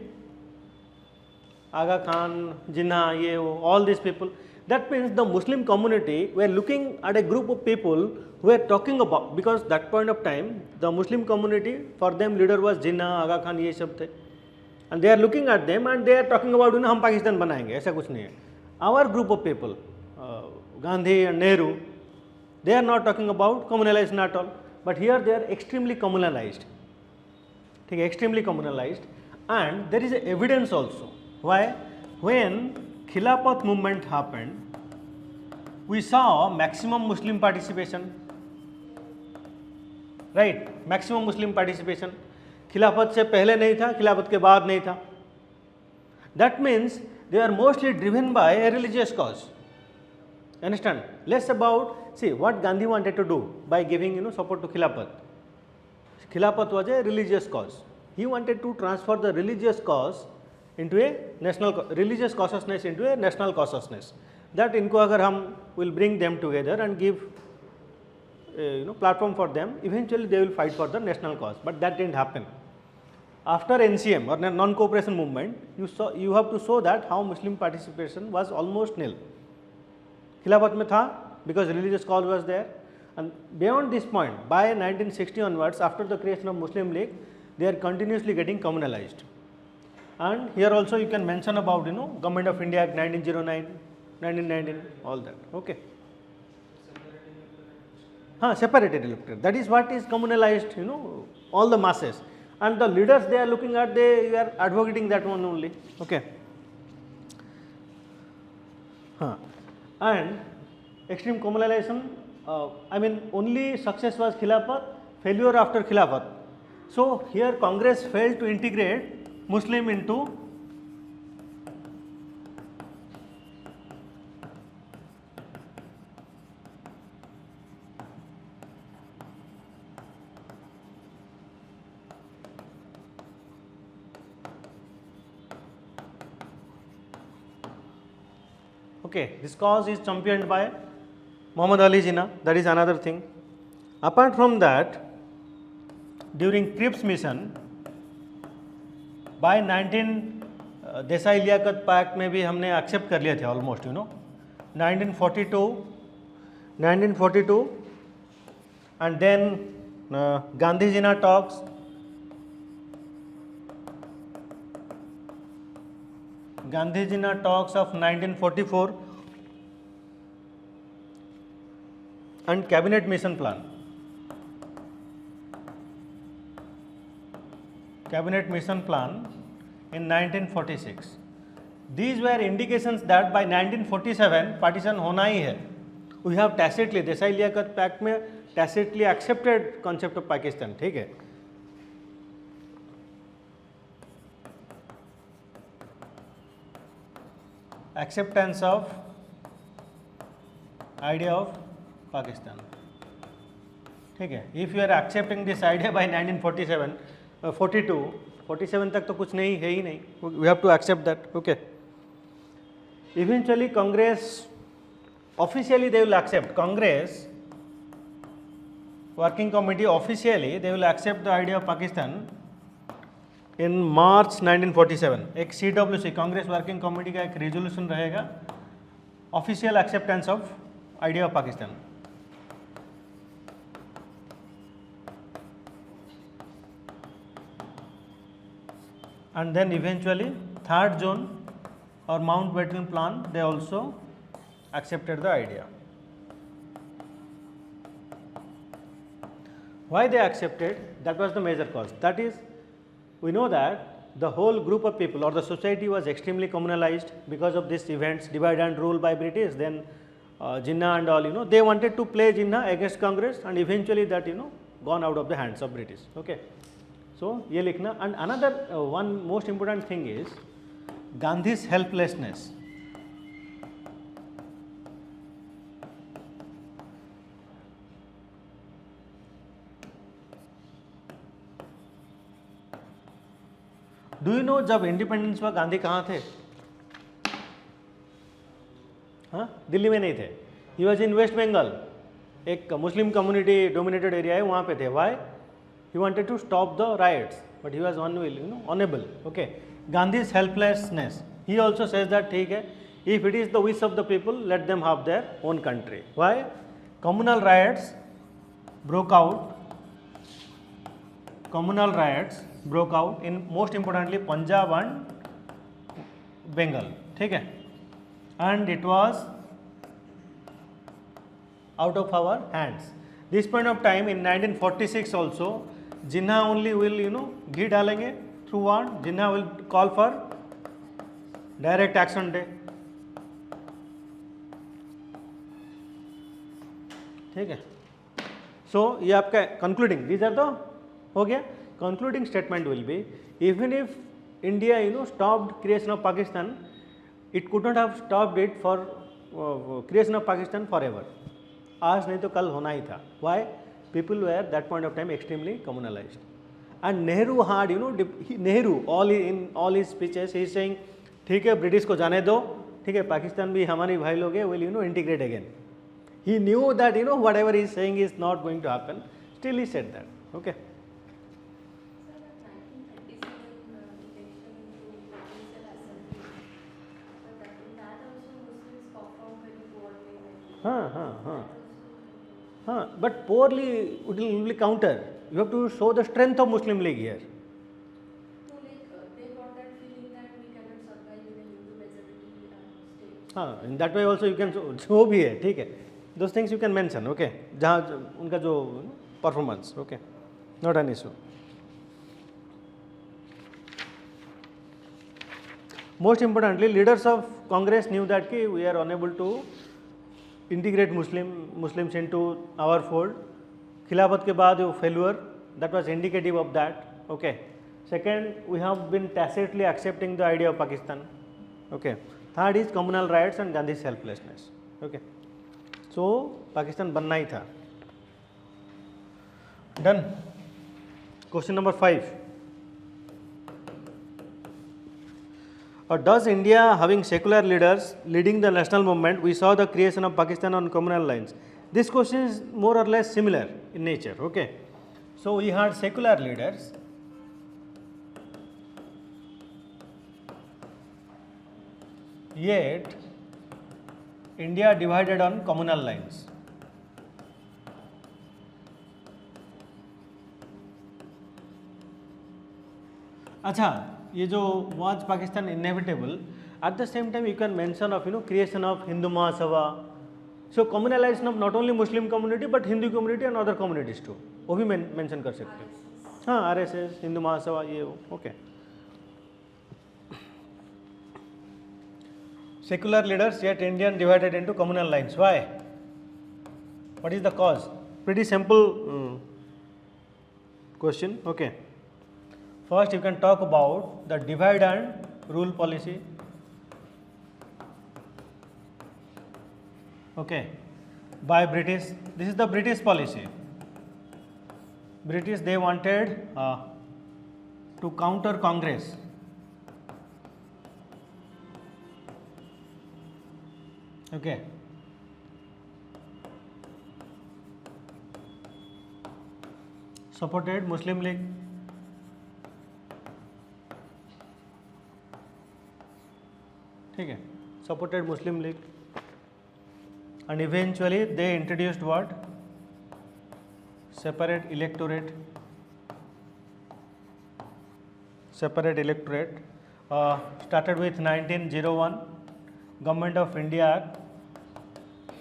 Aga Khan, Jinnah, all these people. That means the Muslim community were looking at a group of people who were talking about, because that point of time the Muslim community, for them leader was Jinnah, Aga Khan, ये सब थे, and they are looking at them and they are talking about हम पाकिस्तान बनाएंगे. ऐसा कुछ नहीं है. Our group of people, Gandhi and Nehru, they are not talking about communalization at all, but here they are extremely communalized. ठीक है, extremely communalized, and there is evidence also. Why? When Khilafat movement happened, we saw maximum Muslim participation, right? Maximum Muslim participation. खिलाफत से पहले नहीं था, खिलाफत के बाद नहीं था. That means they are mostly driven by a religious cause. Understand? Less about, see, what Gandhi wanted to do by giving support to Khilafat. Khilafat was a religious cause. He wanted to transfer the religious cause into a religious consciousness into a national consciousness. That इनको अगर हम will bring them together and give platform for them, eventually they will fight for the national cause. But that didn't happen. After NCM or non-cooperation movement, you have to show that how Muslim participation was almost nil. खिलाफत में था because religious cause was there, and beyond this point, by 1960 onwards, after the creation of Muslim League, they are continuously getting communalized. And here also you can mention about Government of India Act 1909, 1919, all that. Okay. Separated electorate. That is what is communalized. All the masses, and the leaders they are looking at, they are advocating that one only. Okay. And extreme communalization. Only success was Khilafat, failure after Khilafat. So here Congress failed to integrate Muslim into Okay, this cause is championed by Muhammad Ali Jinnah. That is another thing. Apart from that, during Cripps mission, by 19 Desai Liaquat pact में भी हमने accept कर लिए थे almost 1942 and then Gandhi Jinnah talks. Gandhi Jinnah talks of 1944 and cabinet mission plan. Cabinet mission plan in 1946. These were indications that by 1947 partition होना ही है. We have tacitly Desai Liaquat pact में tacitly accepted concept of Pakistan. ठीक है. Acceptance of idea of Pakistan. ठीक है. If you are accepting this idea by 1947, 42, 47 तक तो कुछ नहीं है ही नहीं. We have to accept that. Okay. Eventually, Congress officially they will accept. Congress working committee officially they will accept the idea of Pakistan in March 1947. एक CWC Congress working committee का एक resolution रहेगा official acceptance of idea of Pakistan. And then eventually third zone or Mountbatten plan they also accepted the idea. Why they accepted? That was the major cause. That is, we know that the whole group of people or the society was extremely communalized because of these events, divide and rule by British. Then Jinnah and all, they wanted to play Jinnah against Congress, and eventually that gone out of the hands of British. Okay. So ये लिखना. And another one most important thing is Gandhi's helplessness. Do you know जब independence हुआ गांधी कहाँ थे? हाँ, दिल्ली में नहीं थे. He was in west Bengal. एक मुस्लिम कम्युनिटी डोमिनेटेड एरिया है, वहाँ पे थे. Why? He wanted to stop the riots but he was unable. Okay. Gandhi's helplessness. He also says that ठीक है, if it is the wish of the people let them have their own country. Why? Communal riots broke out in most importantly Punjab and Bengal. ठीक है. And it was out of our hands. This point of time in 1946 also Jinnah only will घी डालेंगे through what? Jinnah will call for direct action day. ठीक है. So ये आपका concluding. These are the हो गया. Concluding statement will be, even if India stopped creation of Pakistan, it could not have stopped it for creation of Pakistan forever. आज नहीं तो कल होना ही था. Why? People were at that point of time extremely communalized. And Nehru had Nehru in all his speeches he is saying ठीक है British को जाने दो, ठीक है पाकिस्तान भी हमारे भाई लोग हैं, will integrate again. He knew that whatever he is saying is not going to happen. Still he said that. Okay. But poorly it will counter. You have to show the strength of Muslim League here. So they got that feeling that we cannot survive in a Hindu majority state. In that way also you can जो भी है ठीक है. Those things you can mention. Okay. जहाँ उनका जो performance. Okay. Not an issue. Most importantly, leaders of Congress knew that we are unable to integrate Muslims into our fold. खिलाफत के बाद वो failure, that was indicative of that. Okay. Second, we have been tacitly accepting the idea of Pakistan. Okay. Third is communal rights and Gandhi's helplessness. Okay. So Pakistan बनना ही था. Done. Question number 5. or does India having secular leaders leading the national movement? We saw the creation of Pakistan on communal lines. This question is more or less similar in nature. Okay, so we had secular leaders, yet India divided on communal lines. अच्छा, ये जो was Pakistan inevitable, at the same time you can mention of creation of Hindu Mahasabha. So communalization of not only Muslim community but Hindu community and other communities too. वो भी mention कर सकते हैं. हाँ, RSS, Hindu Mahasabha ये वो. Okay. Secular leaders yet Indian divided into communal lines. Why? What is the cause? Pretty simple question. Okay. First, you can talk about the divide and rule policy. Okay, by British. This is the British policy. British, they wanted to counter Congress. Okay. Supported Muslim League. ठीक है, supported Muslim League, and eventually they introduced what? Separate electorate. Separate electorate. Started with 1901, Government of India Act.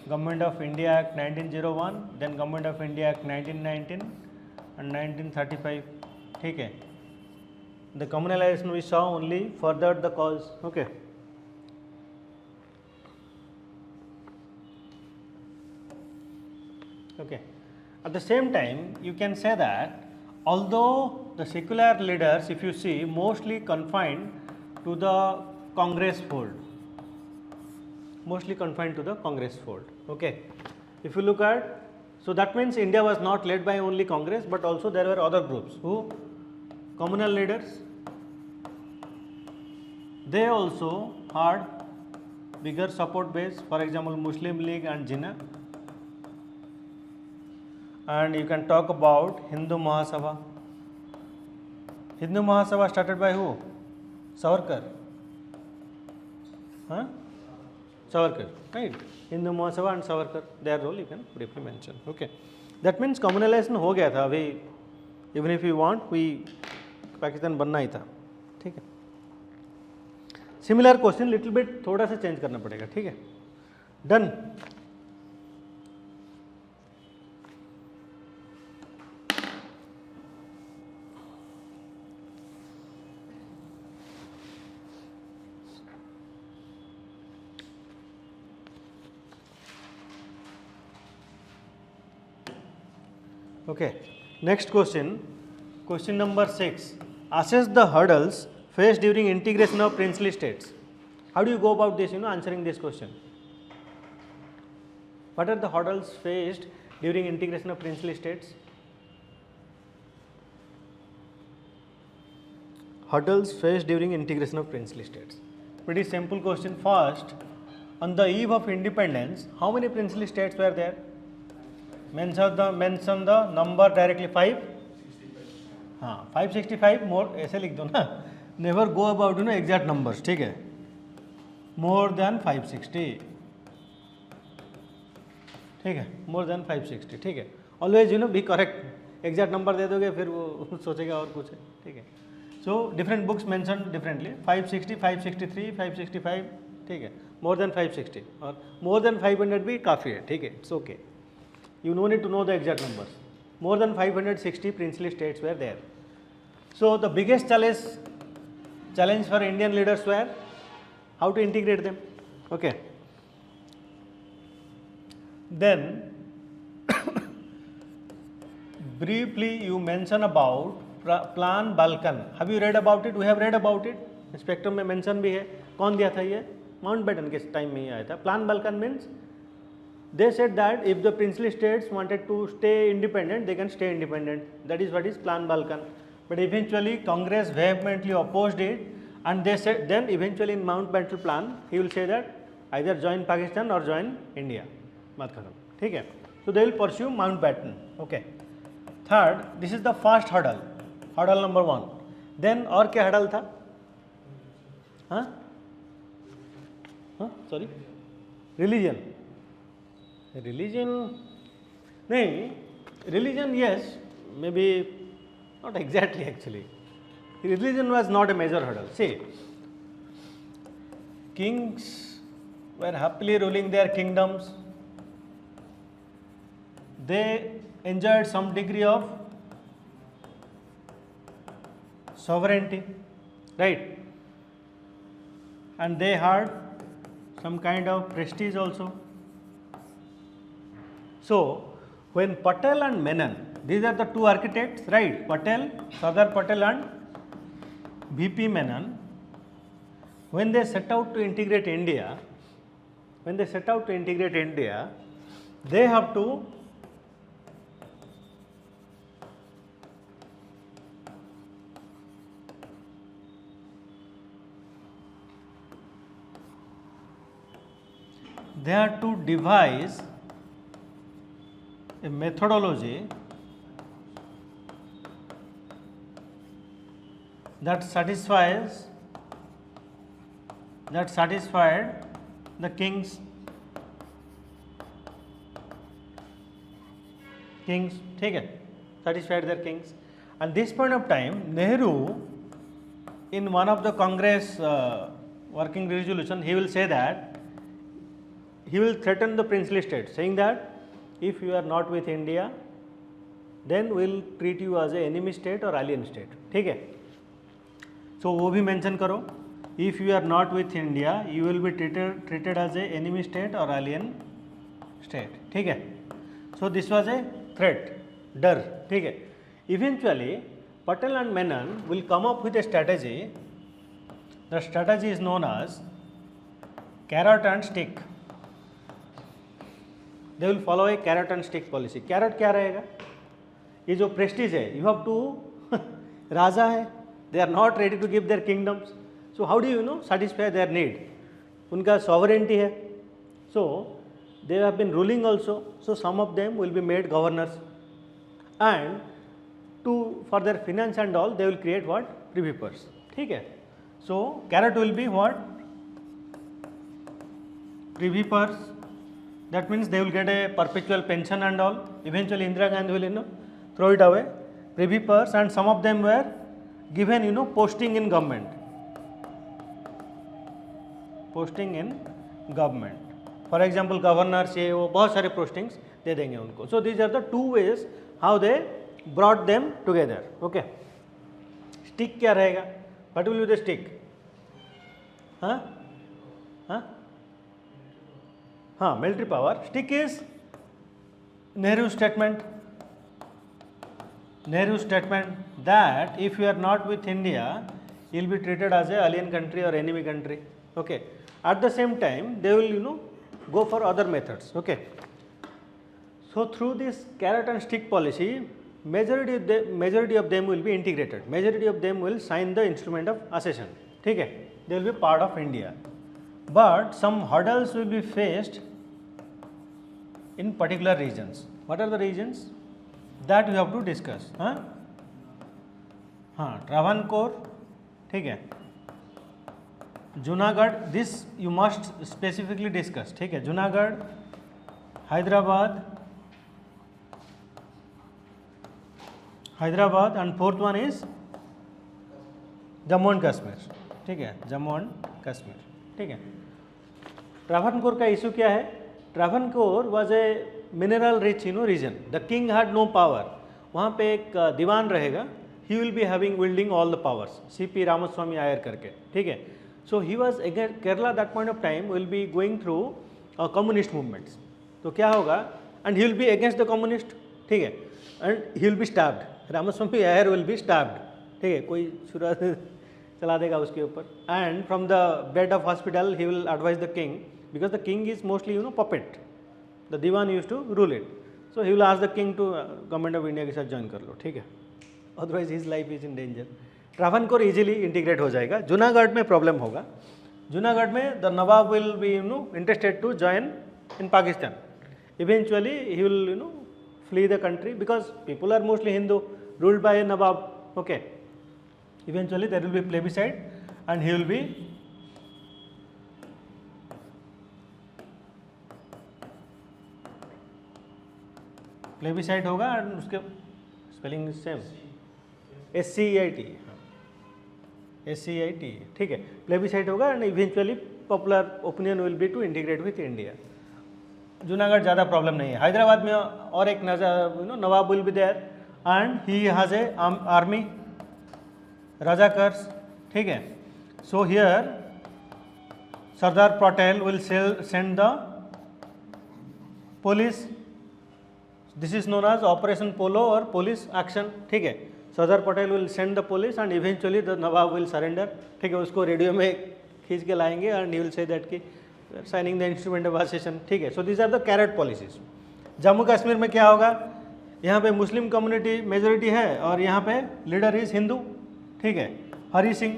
Government of India Act 1901, then Government of India Act 1919 and 1935. ठीक है. The communalization we saw only furthered the cause. Okay. Okay. At the same time, you can say that although the secular leaders, if you see, mostly confined to the Congress fold, mostly confined to the Congress fold. Okay. If you look at, so that means India was not led by only Congress, but also there were other groups who, communal leaders, they also had bigger support base, for example, Muslim League and Jinnah. And you can talk about Hindu Mahasabha. Hindu Mahasabha started by who? Savarkar. Huh? Savarkar, right? Hindu Mahasabha and Savarkar, their role you can briefly mention. Okay. That means communalization हो गया था अभी, even if you want, we Pakistan बनना ही था. ठीक है. Similar question, little bit थोड़ा सा change करना पड़ेगा. ठीक है. Done. Okay, next question, question number 6. Assess the hurdles faced during integration of princely states. How do you go about this, answering this question? What are the hurdles faced during integration of princely states? Hurdles faced during integration of princely states. Pretty simple question. First, on the eve of independence, how many princely states were there? Mention the number directly. 5? हाँ, 565 more, ऐसे लिख दो ना. Never go about exact numbers. ठीक है. More than 560. ठीक है. More than 560. ठीक है. Always be correct. Exact number दे दोगे फिर वो सोचेगा और कुछ है. ठीक है. So different books mentioned differently. 560, 563, 565. ठीक है. More than 560 और more than 500 भी काफ़ी है. ठीक है. It's okay. You no need to know the exact numbers. More than 560 princely states were there. So the biggest challenge for Indian leaders were how to integrate them. Okay. Then briefly you mention about Plan Balkan. Have you read about it? We have read about it. Spectrum में mention भी है. कौन दिया था ये? Mountbatten के time में ही आया था. Plan Balkan means they said that if the princely states wanted to stay independent, they can stay independent. That is what is Plan Balkan. But eventually Congress vehemently opposed it, and they said then eventually in Mountbatten plan he will say that either join Pakistan or join India. बात खत्म, ठीक है. So they will pursue Mountbatten. Okay. Third, this is the first hurdle, hurdle number 1. Then और क्या hurdle था? हाँ? Sorry, religion. Religion, नहीं, religion yes, maybe not exactly actually. Religion was not a major hurdle. See, kings were happily ruling their kingdoms. They enjoyed some degree of sovereignty, right? And they had some kind of prestige also. So, when Patel and Menon, these are the two architects, right? Patel, Sardar Patel and VP Menon, when they set out to integrate India, they have to devise a methodology that satisfied the kings, ठीक है, satisfied their kings. And this point of time, Nehru, in one of the Congress working resolution, he will say that he will threaten the princely states, saying that if you are not with India, then we will treat you as a enemy state or alien state. ठीक है. So वो भी mention करो. If you are not with India, you will be treated as a enemy state or alien state. ठीक है. So this was a threat, डर. ठीक है. Eventually, Patel and Menon will come up with a strategy. The strategy is known as carrot and stick. They will follow a carrot and stick policy. Carrot क्या रहेगा? ये जो prestige है, you have to राजा है, they are not ready to give their kingdoms. So how do you satisfy their need? उनका sovereignty है. So they have been ruling also. So some of them will be made governors, and for their finance and all, they will create what? Privy purse. ठीक है. So carrot will be what? Privy purse. That means they will get a perpetual pension and all. Eventually Indira Gandhi will throw it away. Privy purse, and some of them were given posting in government. Posting in government. For example, governors ये वो बहुत सारे postings दे देंगे उनको. So these are the two ways how they brought them together. Okay. Stick क्या रहेगा? What will be the stick? हाँ? Military power. Stick is Nehru statement. Nehru statement that if you are not with India, you will be treated as a alien country or enemy country. Okay. At the same time, they will go for other methods. Okay. So through this carrot and stick policy, majority of them will be integrated. Majority of them will sign the instrument of accession. ठीक है. They will be part of India. But some hurdles will be faced in particular regions. What are the regions? That we have to discuss. Travancore, ठीक है. Junagadh, this you must specifically discuss. ठीक है. Junagadh, Hyderabad, and fourth one is Jammu and Kashmir. ठीक है. Jammu and Kashmir. ठीक है. Travancore का issue क्या है? Travancore was a mineral rich region. The king had no power. वहाँ पे एक दीवान रहेगा. He will be wielding all the powers. C.P. Ramaswamy Iyer करके. ठीक है. So he was again Kerala that point of time will be going through communist movements. तो क्या होगा? And he will be against the communist. ठीक है. And he will be stabbed. Ramaswamy Iyer will be stabbed. ठीक है. कोई छुरा चला देगा उसके ऊपर. And from the bed of hospital he will advise the king, because the king is mostly puppet. The divan used to rule it. So he will ask the king to government of India के साथ join कर लो. ठीक है. Otherwise his life is in danger. Travancore easily integrate हो जाएगा. जूनागढ़ में problem होगा. जूनागढ़ में the nawab will be interested to join in Pakistan. Eventually he will flee the country because people are mostly Hindu, ruled by a Nawab. Okay. Eventually there will be plebiscite and he will be plebiscite होगा and उसके spelling same SCEIT, SCEIT, ठीक है. Plebiscite होगा and eventually popular opinion will be to integrate with India. Junagadh ज़्यादा problem नहीं है. हैदराबाद में और एक nawab will be there and he has a army Razakars. ठीक है. So here Sardar Patel will send the police. This is known as Operation Polo और police action. ठीक है. Sardar Patel will send the police and eventually the nawab will surrender. ठीक है. उसको radio में खींच के लाएंगे and he will say that की signing the instrument of accession. ठीक है. So these are the carrot policies. Jammu Kashmir में क्या होगा, यहाँ पे मुस्लिम कम्युनिटी मेजोरिटी है और यहाँ पे लीडर इज हिंदू. ठीक है. Hari Singh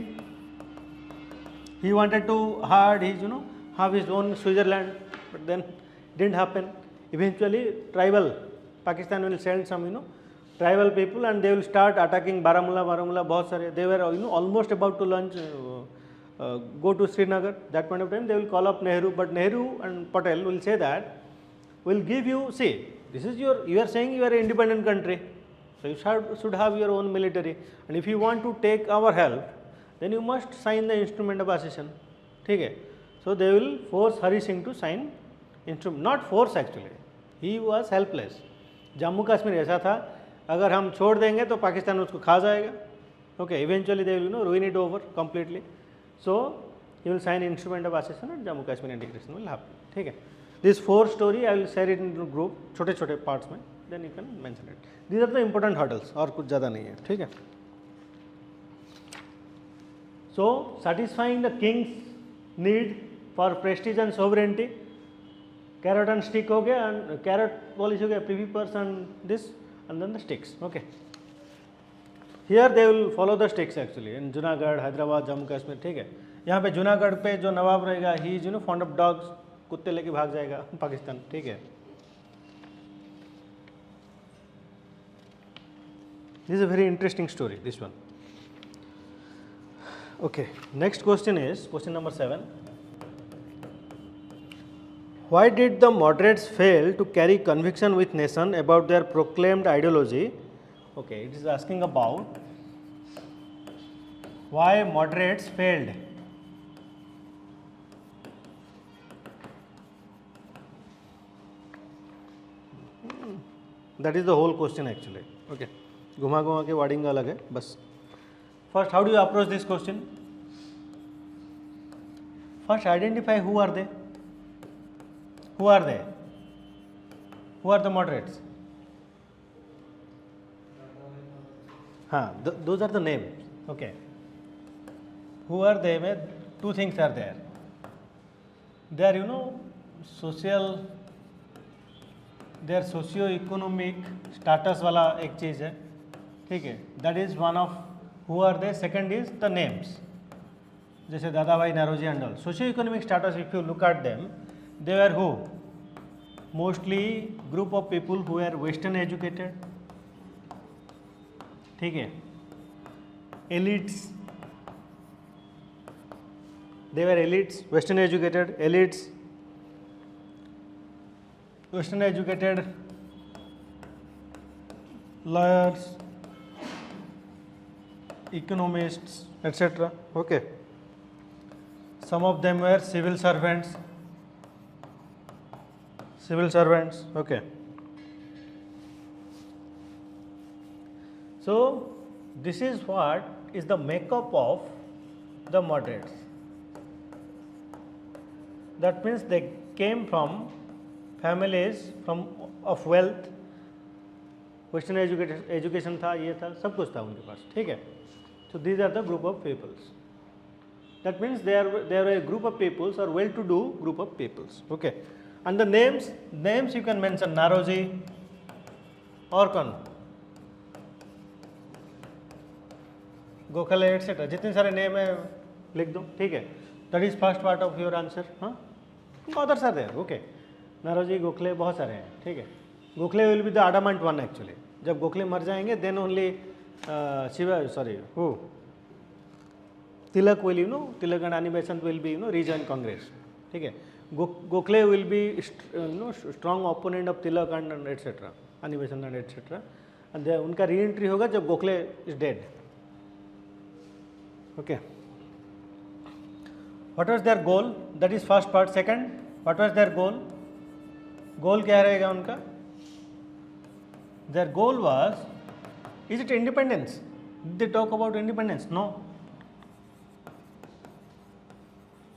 he wanted to hard his have his own Switzerland but then didn't happen. Eventually tribal Pakistan will send some tribal people and they will start attacking Baramulla. बहुत सारे they were almost about to launch go to Srinagar. That point of time they will call up Nehru, but Nehru and Patel will say that we'll give you, see, this is you are saying you are an independent country, so you should have your own military, and if you want to take our help then you must sign the instrument of accession. ठीक है. So they will force Hari Singh to sign instrument, not force actually, he was helpless. Jammu Kashmir ऐसा था, अगर हम छोड़ देंगे तो पाकिस्तान उसको खा जाएगा. Okay, eventually they will ruin it over completely. So he will sign instrument of accession and Jammu Kashmir integration will happen. ठीक है. This 4 story I will share it into group, छोटे छोटे parts में, then you can mention it. These are the important hurdles और कुछ ज़्यादा नहीं है. ठीक है. So satisfying the king's need for prestige and sovereignty, carrot and stick हो गया, and carrot policy हो गया, privy purse and this, and then the sticks. Okay. Here they will follow the sticks actually in Junagadh, Hyderabad, Jammu Kashmir. ठीक है. यहाँ पे जूनागढ़ पे जो नवाब रहेगा he is fond of dogs, कुत्ते लेके भाग जाएगा पाकिस्तान. ठीक है. This is a very interesting story this one. Okay. Next question is question number 7. Why did the moderates fail to carry conviction with nation about their proclaimed ideology? Okay, it is asking about why moderates failed. That is the whole question actually. Okay, घुमा घुमा के wording अलग है बस. First, how do you approach this question? First, identify who are they. Who are they? Who are the moderates? Those are the names. Okay. Who are they? में 2 things are there. They are social, their socio-economic status वाला एक चीज़ है. ठीक है. That is one of who are they. Second is the names. जैसे दादा भाई Naoroji and all. Socio-economic status, if you look at them, they were who? Mostly group of people who are western educated. ठीक है. Elites, they were elites, western educated elites, western educated lawyers, economists, etc. Okay. Some of them were civil servants. Okay. So this is what is the makeup of the moderates. That means they came from families of wealth, western education था, ये था, सब कुछ था उनके पास. ठीक है. So these are the group of peoples. That means they are a group of peoples or well-to-do group of peoples. Okay. And the names you can mention Nauroji or कौन? गोखले एटसेट्रा, जितने सारे नेम है लिख दो, ठीक है. That is first part of your answer. हाँ, others are there. Okay, Naoroji Gokhale बहुत सारे हैं, ठीक है. Gokhale will be the adamant one actually. जब गोखले मर जाएंगे then only Tilak will Tilak and Annie Besant will be rejoin Congress, ठीक है. Gokhale will be strong opponent of Tilak and etcetera, Annie Besant and etcetera. And उनका री एंट्री होगा जब Gokhale is dead. Okay, what was their goal? That is first part. Second, what was their goal? Goal क्या रहेगा उनका? Their goal was, is it independence? Did they talk about independence? No.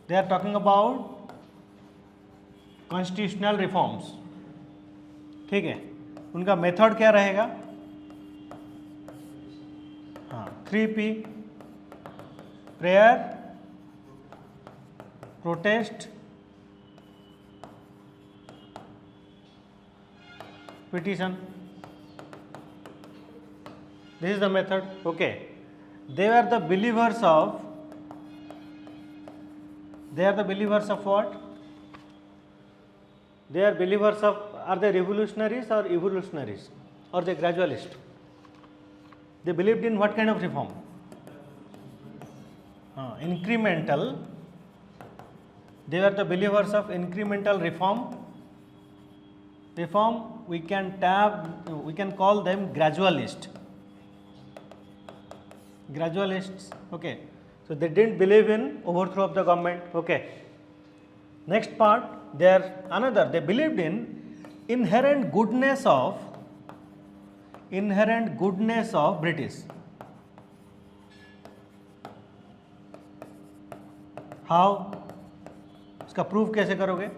They are talking about constitutional reforms. ठीक है, उनका method क्या रहेगा? हाँ, 3P: prayer, protest, petition. This is the method. Okay, they are the believers of what? They are believers of, are they revolutionaries or evolutionaries or they gradualist? They believed in what kind of reform? Incremental. They were the believers of incremental reform. We can call them gradualist. Gradualists. Okay, so they didn't believe in overthrow of the government. Okay, next part, they believed in inherent goodness of British. How? इसका proof कैसे करोगे?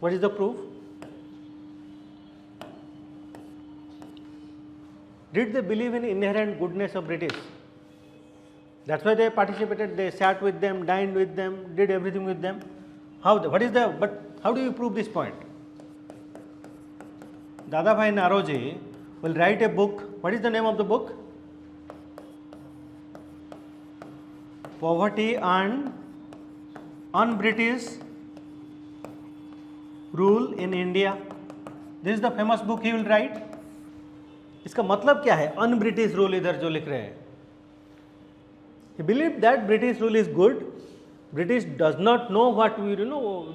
What is the proof? Did they believe in inherent goodness of British? That's why they participated, they sat with them, dined with them, did everything with them. But how do you prove this point? Dadabhai Naoroji will write a book. What is the name of the book? Poverty and Un-British Rule in India. This is the famous book he will write. इसका मतलब क्या है un British rule इधर जो लिख रहे हैं? He believed that British rule is good. British does not know what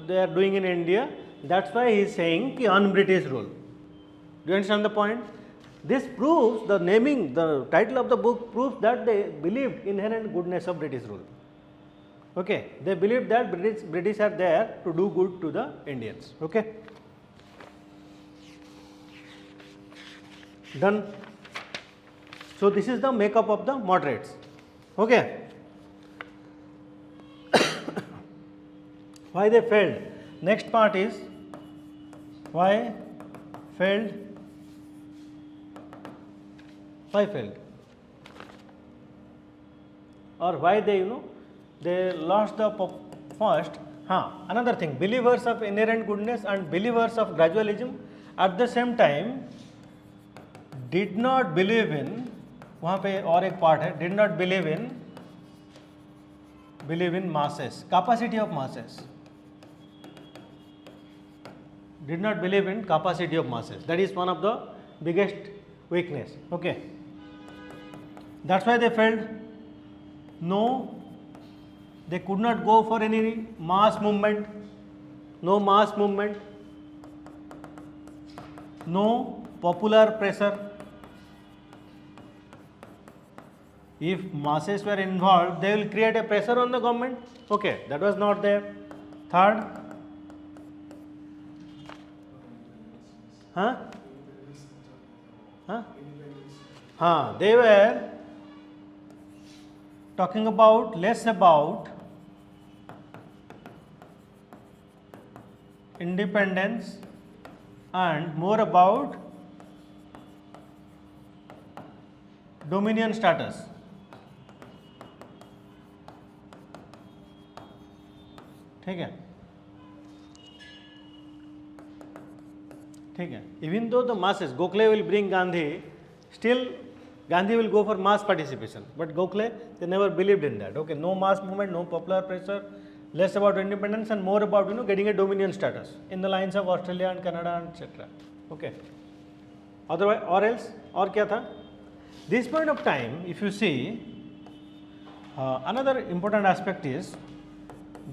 they are doing in India. That's why he is saying कि un British rule. Do you understand the point? This proves, the title of the book proves that they believed inherent goodness of British rule. Okay, they believed that British are there to do good to the Indians. Okay. Done. So this is the makeup of the moderates. Okay. Why they failed? Next part is why failed. Why failed? Or why they they lost the first. Another thing, believers of inherent goodness and believers of gradualism at the same time did not believe in, वहाँ पे और एक part है, did not believe in masses, capacity of masses. Did not believe in capacity of masses. That is one of the biggest weakness. Okay. That's why they failed. No, they could not go for any mass movement. No mass movement. No popular pressure. If masses were involved, they will create a pressure on the government. Okay, that was not there. Third, they were talking about less about independence and more about dominion status. ठीक है. Even though the masses, Gokhale will bring Gandhi, still Gandhi will go for mass participation, but Gokhale, they never believed in that. Okay, no mass movement, no popular pressure, less about independence and more about getting a dominion status in the lines of Australia and Canada and etc. Okay. Otherwise, or else, or क्या था? This point of time, if you see, another important aspect is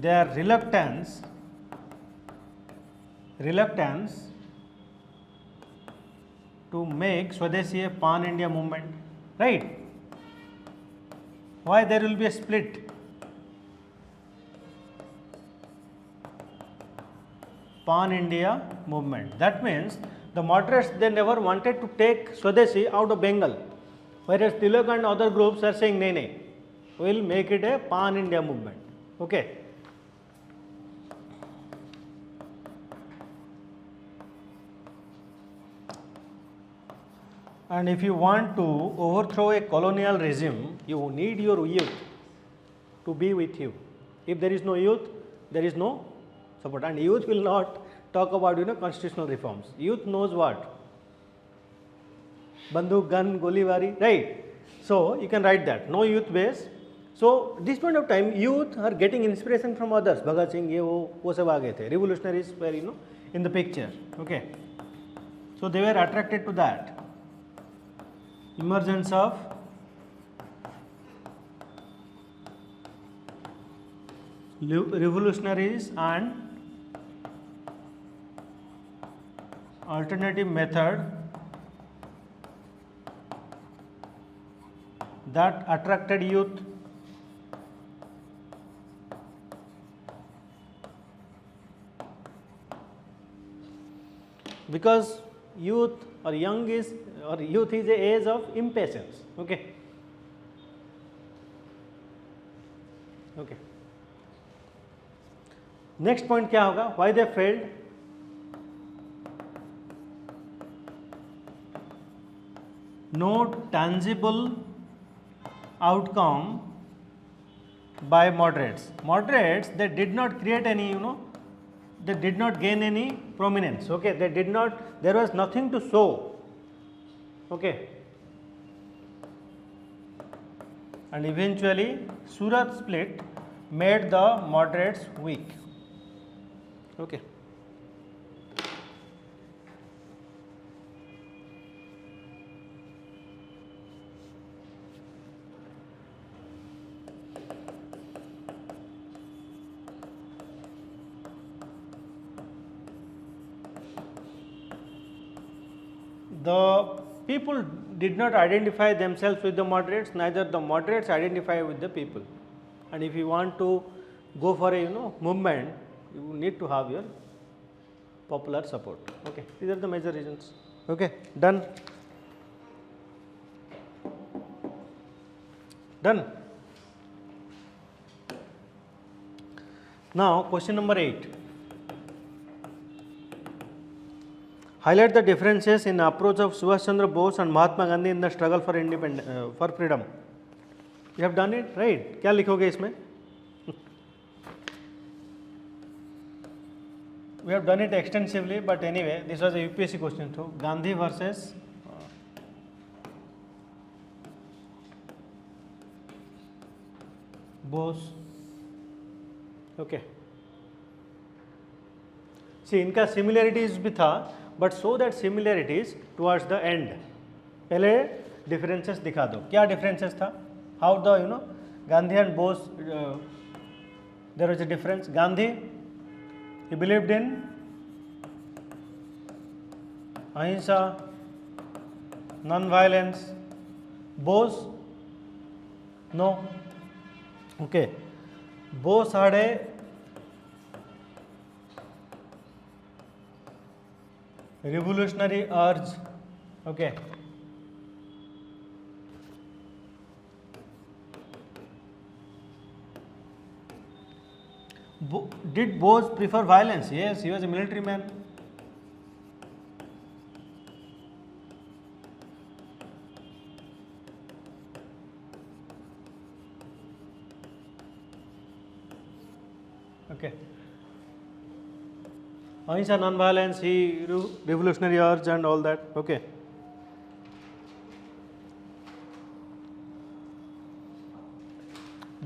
their reluctance to make Swadeshi a pan-India movement, right? Why there will be a split? Pan-India movement. That means the moderates, they never wanted to take Swadeshi out of Bengal, whereas Tilak and other groups are saying, nay, we will make it a pan-India movement. Okay. And if you want to overthrow a colonial regime, you need your youth to be with you. If there is no youth, there is no support. And youth will not talk about constitutional reforms. Youth knows what? Banduk, gun, golibari, right? So you can write that. No youth base. So this point of time, youth are getting inspiration from others. Bhagat Singh, ye wo sab aa gaye the. Revolutionaries were in the picture. Okay. So they were attracted to that. Emergence of revolutionaries and alternative method that attracted youth. Because youth or young is or youth is a age of impatience. Okay. Okay. Next point क्या होगा? Why they failed? No tangible outcome by moderates. Moderates, they did not create any, they did not gain any prominence. Okay, they did not, there was nothing to show. Okay. And eventually, Surat split made the moderates weak. Okay. The people did not identify themselves with the moderates, neither the moderates identify with the people. And if you want to go for a movement, you need to have your popular support. Okay, these are the major reasons. Okay, done. Done. Now question number 8. Highlight the differences in approach of Subhash Chandra Bose and Mahatma Gandhi in the struggle for independence, for freedom. You have done it, right? क्या लिखोगे इसमें? We have done it extensively, but anyway, this was a UPSC question too. Gandhi versus Bose. Okay. See, इनका similarities भी था, but show that similarities towards the end. पहले differences दिखा दो. क्या differences था? How the Gandhi and Bose there was a difference. Gandhi, he believed in ahimsa, non-violence. Bose, no. Okay. Bose had a revolutionary urge. Okay. Did Bose prefer violence? Yes, he was a military man. Okay. Ahimsa, non-violence, he revolutionary urge and all that. Okay.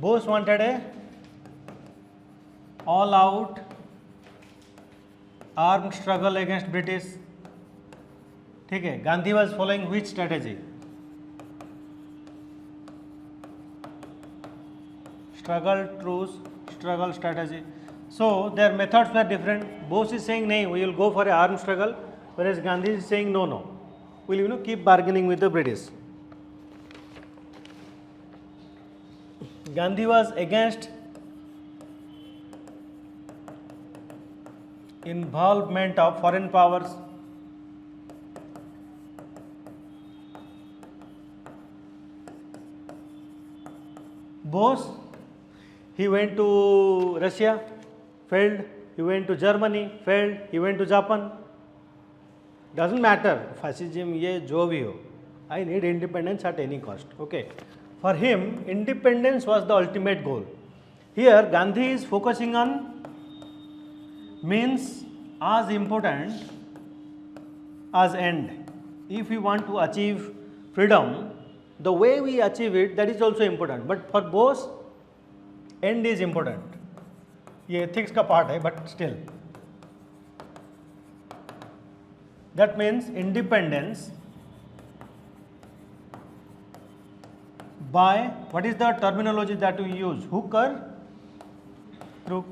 Bose wanted a all out armed struggle against British. ठीक है. Gandhi was following which strategy? Struggle truce, struggle strategy. So their methods were different. Bose is saying, "No, we will go for a armed struggle," whereas Gandhi is saying, "No, we'll keep bargaining with the British." Gandhi was against involvement of foreign powers. Bose, he went to Russia, failed. He went to Germany, failed. He went to Japan. Doesn't matter, fascism ये जो भी हो. I need independence at any cost. Okay. For him, independence was the ultimate goal. Here, Gandhi is focusing on means as important as end. If we want to achieve freedom, the way we achieve it, that is also important. But for Bose, end is important. ये ethics का part है, but still. That means independence by, what is the terminology that we use? Hooker, crook.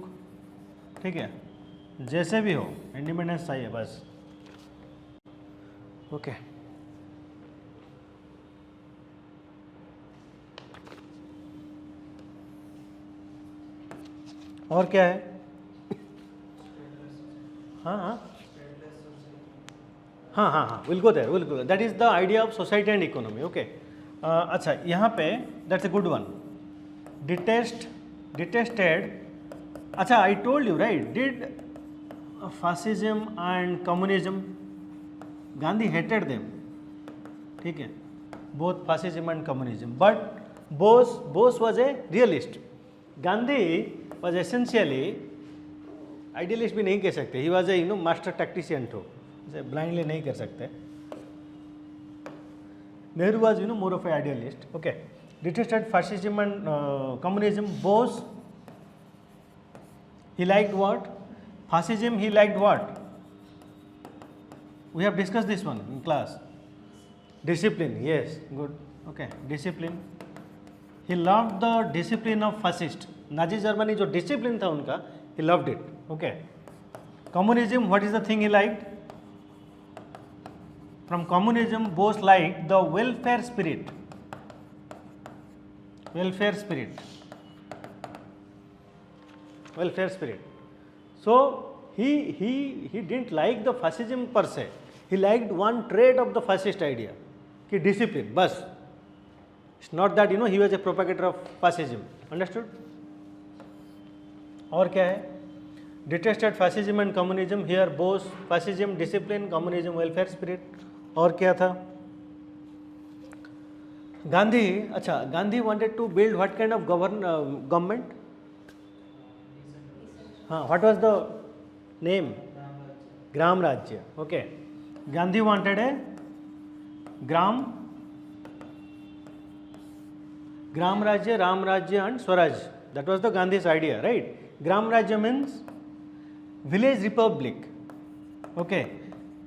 ठीक है, जैसे भी हो independence चाहिए बस. ओके. और क्या है? हाँ, will go there. That is the idea of society and economy. Okay. अच्छा, यहाँ पे that's a good one. Detested. अच्छा, I told you right, did fascism and communism, Gandhi hated them. ठीक है, both fascism and communism. But Bose was a realist. Gandhi was essentially, idealist भी नहीं कह सकते. He was a master tactician too. इसे blindly नहीं कर सकते. Nehru was more of a idealist. Okay. Detested fascism and communism. Bose, he liked what? Fascism, he liked what? We have discussed this one in class. Discipline, yes, good. Okay, discipline. He loved the discipline of fascist. Nazi Germany जो discipline था उनका, he loved it. Okay. Communism, what is the thing he liked? From communism, Bose liked the welfare spirit. Welfare spirit. Welfare spirit. So he didn't like the fascism per se. He liked one trait of the fascist idea, कि discipline. बस. It's not that he was a propagator of fascism. Understood? और क्या है? Detested fascism and communism. Here Bose, fascism, discipline, communism, welfare spirit. और क्या था? Gandhi. अच्छा, Gandhi wanted to build what kind of government? What was the name? Gram Rajya. Okay. Gandhi wanted a Gram Rajya, Ram Rajya and Swaraj. That was the Gandhi's idea, right? Gram Rajya means village republic. Okay.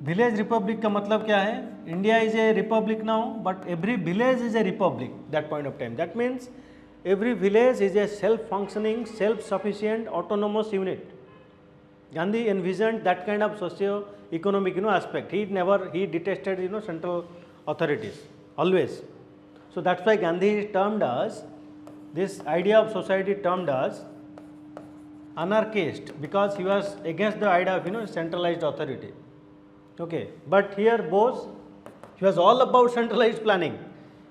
Village republic का मतलब क्या है? India is a republic now, but every village is a republic that point of time. That means every village is a self-functioning, self-sufficient, autonomous unit. Gandhi envisioned that kind of socio-economic aspect. He detested central authorities always. So that's why Gandhi termed as, this idea of society termed as anarchist, because he was against the idea of centralized authority. Okay, but here Bose, he was all about centralized planning,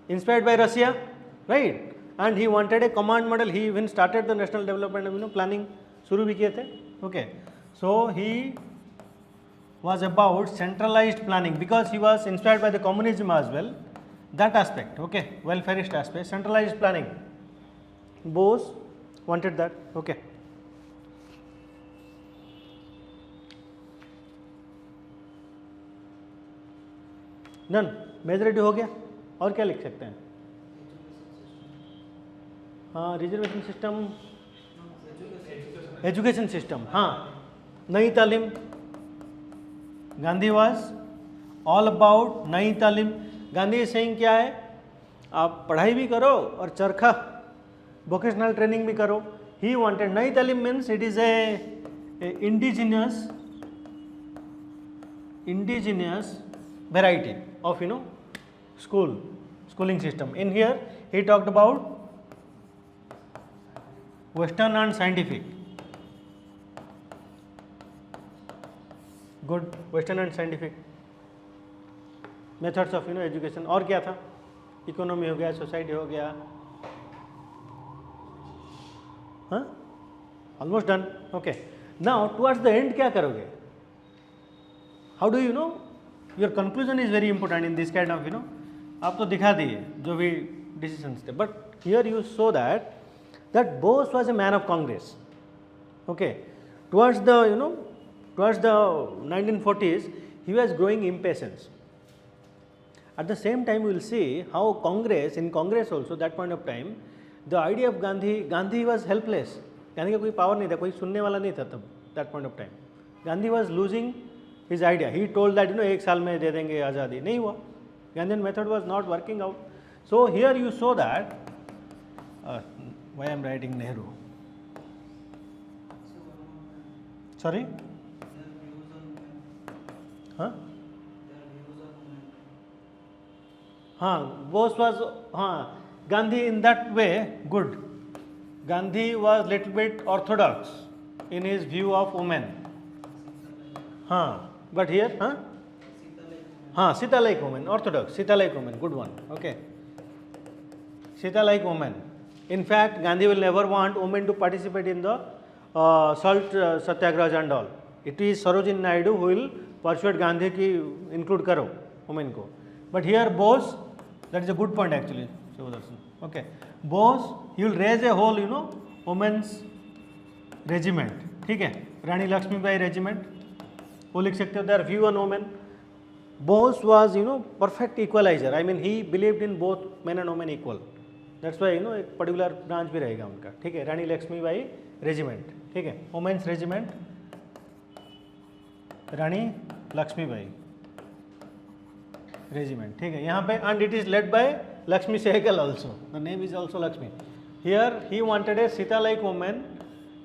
inspired by Russia, right? And he wanted a command model. He even started the national development planning. शुरू भी किए थे. Okay, so he was about centralized planning because he was inspired by the communism as well. That aspect, okay, welfareist aspect, centralized planning. Bose wanted that. Okay. Done. Majority हो गया. और क्या लिख सकते हैं? हाँ रिजर्वेशन सिस्टम, एजुकेशन सिस्टम, हाँ नई तालीम, गांधी वाज ऑल अबाउट नई तालीम। गांधी सेइंग क्या है, आप पढ़ाई भी करो और चरखा वोकेशनल ट्रेनिंग भी करो। ही वांटेड नई तालीम means it is a indigenous variety of schooling system. In here he talked about western and scientific, good western and scientific methods of education। और क्या था, इकोनॉमी हो गया, सोसाइटी हो गया, हाँ almost done. Okay now towards the and क्या करोगे, how do you know your conclusion is very important in this kind of आप तो दिखा दिए जो भी डिसीजंस थे, but here you so that Bose was a man of Congress. Okay towards the 1940s he was growing impatience. At the same time we will see how in Congress also that point of time the idea of Gandhi was helpless. Gandhi का कोई power नहीं था, कोई सुनने वाला नहीं था तब that point of time. Gandhi was losing his idea. He told that एक साल में दे देंगे आज़ादी, नहीं हुआ। Gandhian method was not working out. So here you saw that why I am writing Nehru. Sorry? हाँ हाँ Bose was Gandhi in that way good. Gandhi was little bit orthodox in his view of women. But here Sita like woman, orthodox, Sita like woman, good one. Okay, Sita like woman. In fact, Gandhi will never want women to participate in the salt satyagraha and all. It is Sarojini Naidu who will persuade Gandhi ki include karo women ko. But here Bose, that is a good point actually, Shivadarsan. Okay, Bose, he will raise a whole women's regiment. ठीक है, रानी Lakshmibai regiment, वो लिख सकते हो, their view on women. Bose was perfect equalizer. I mean he believed in both men and women equal. That's why एक particular branch भी रहेगा उनका। ठीक है, रानी लक्ष्मीबाई regiment, ठीक है, women's regiment, रानी लक्ष्मीबाई regiment, ठीक है, यहाँ पे, and it is led by Lakshmi Sehgal also. The name is also Lakshmi. Here he wanted a Sita-like woman.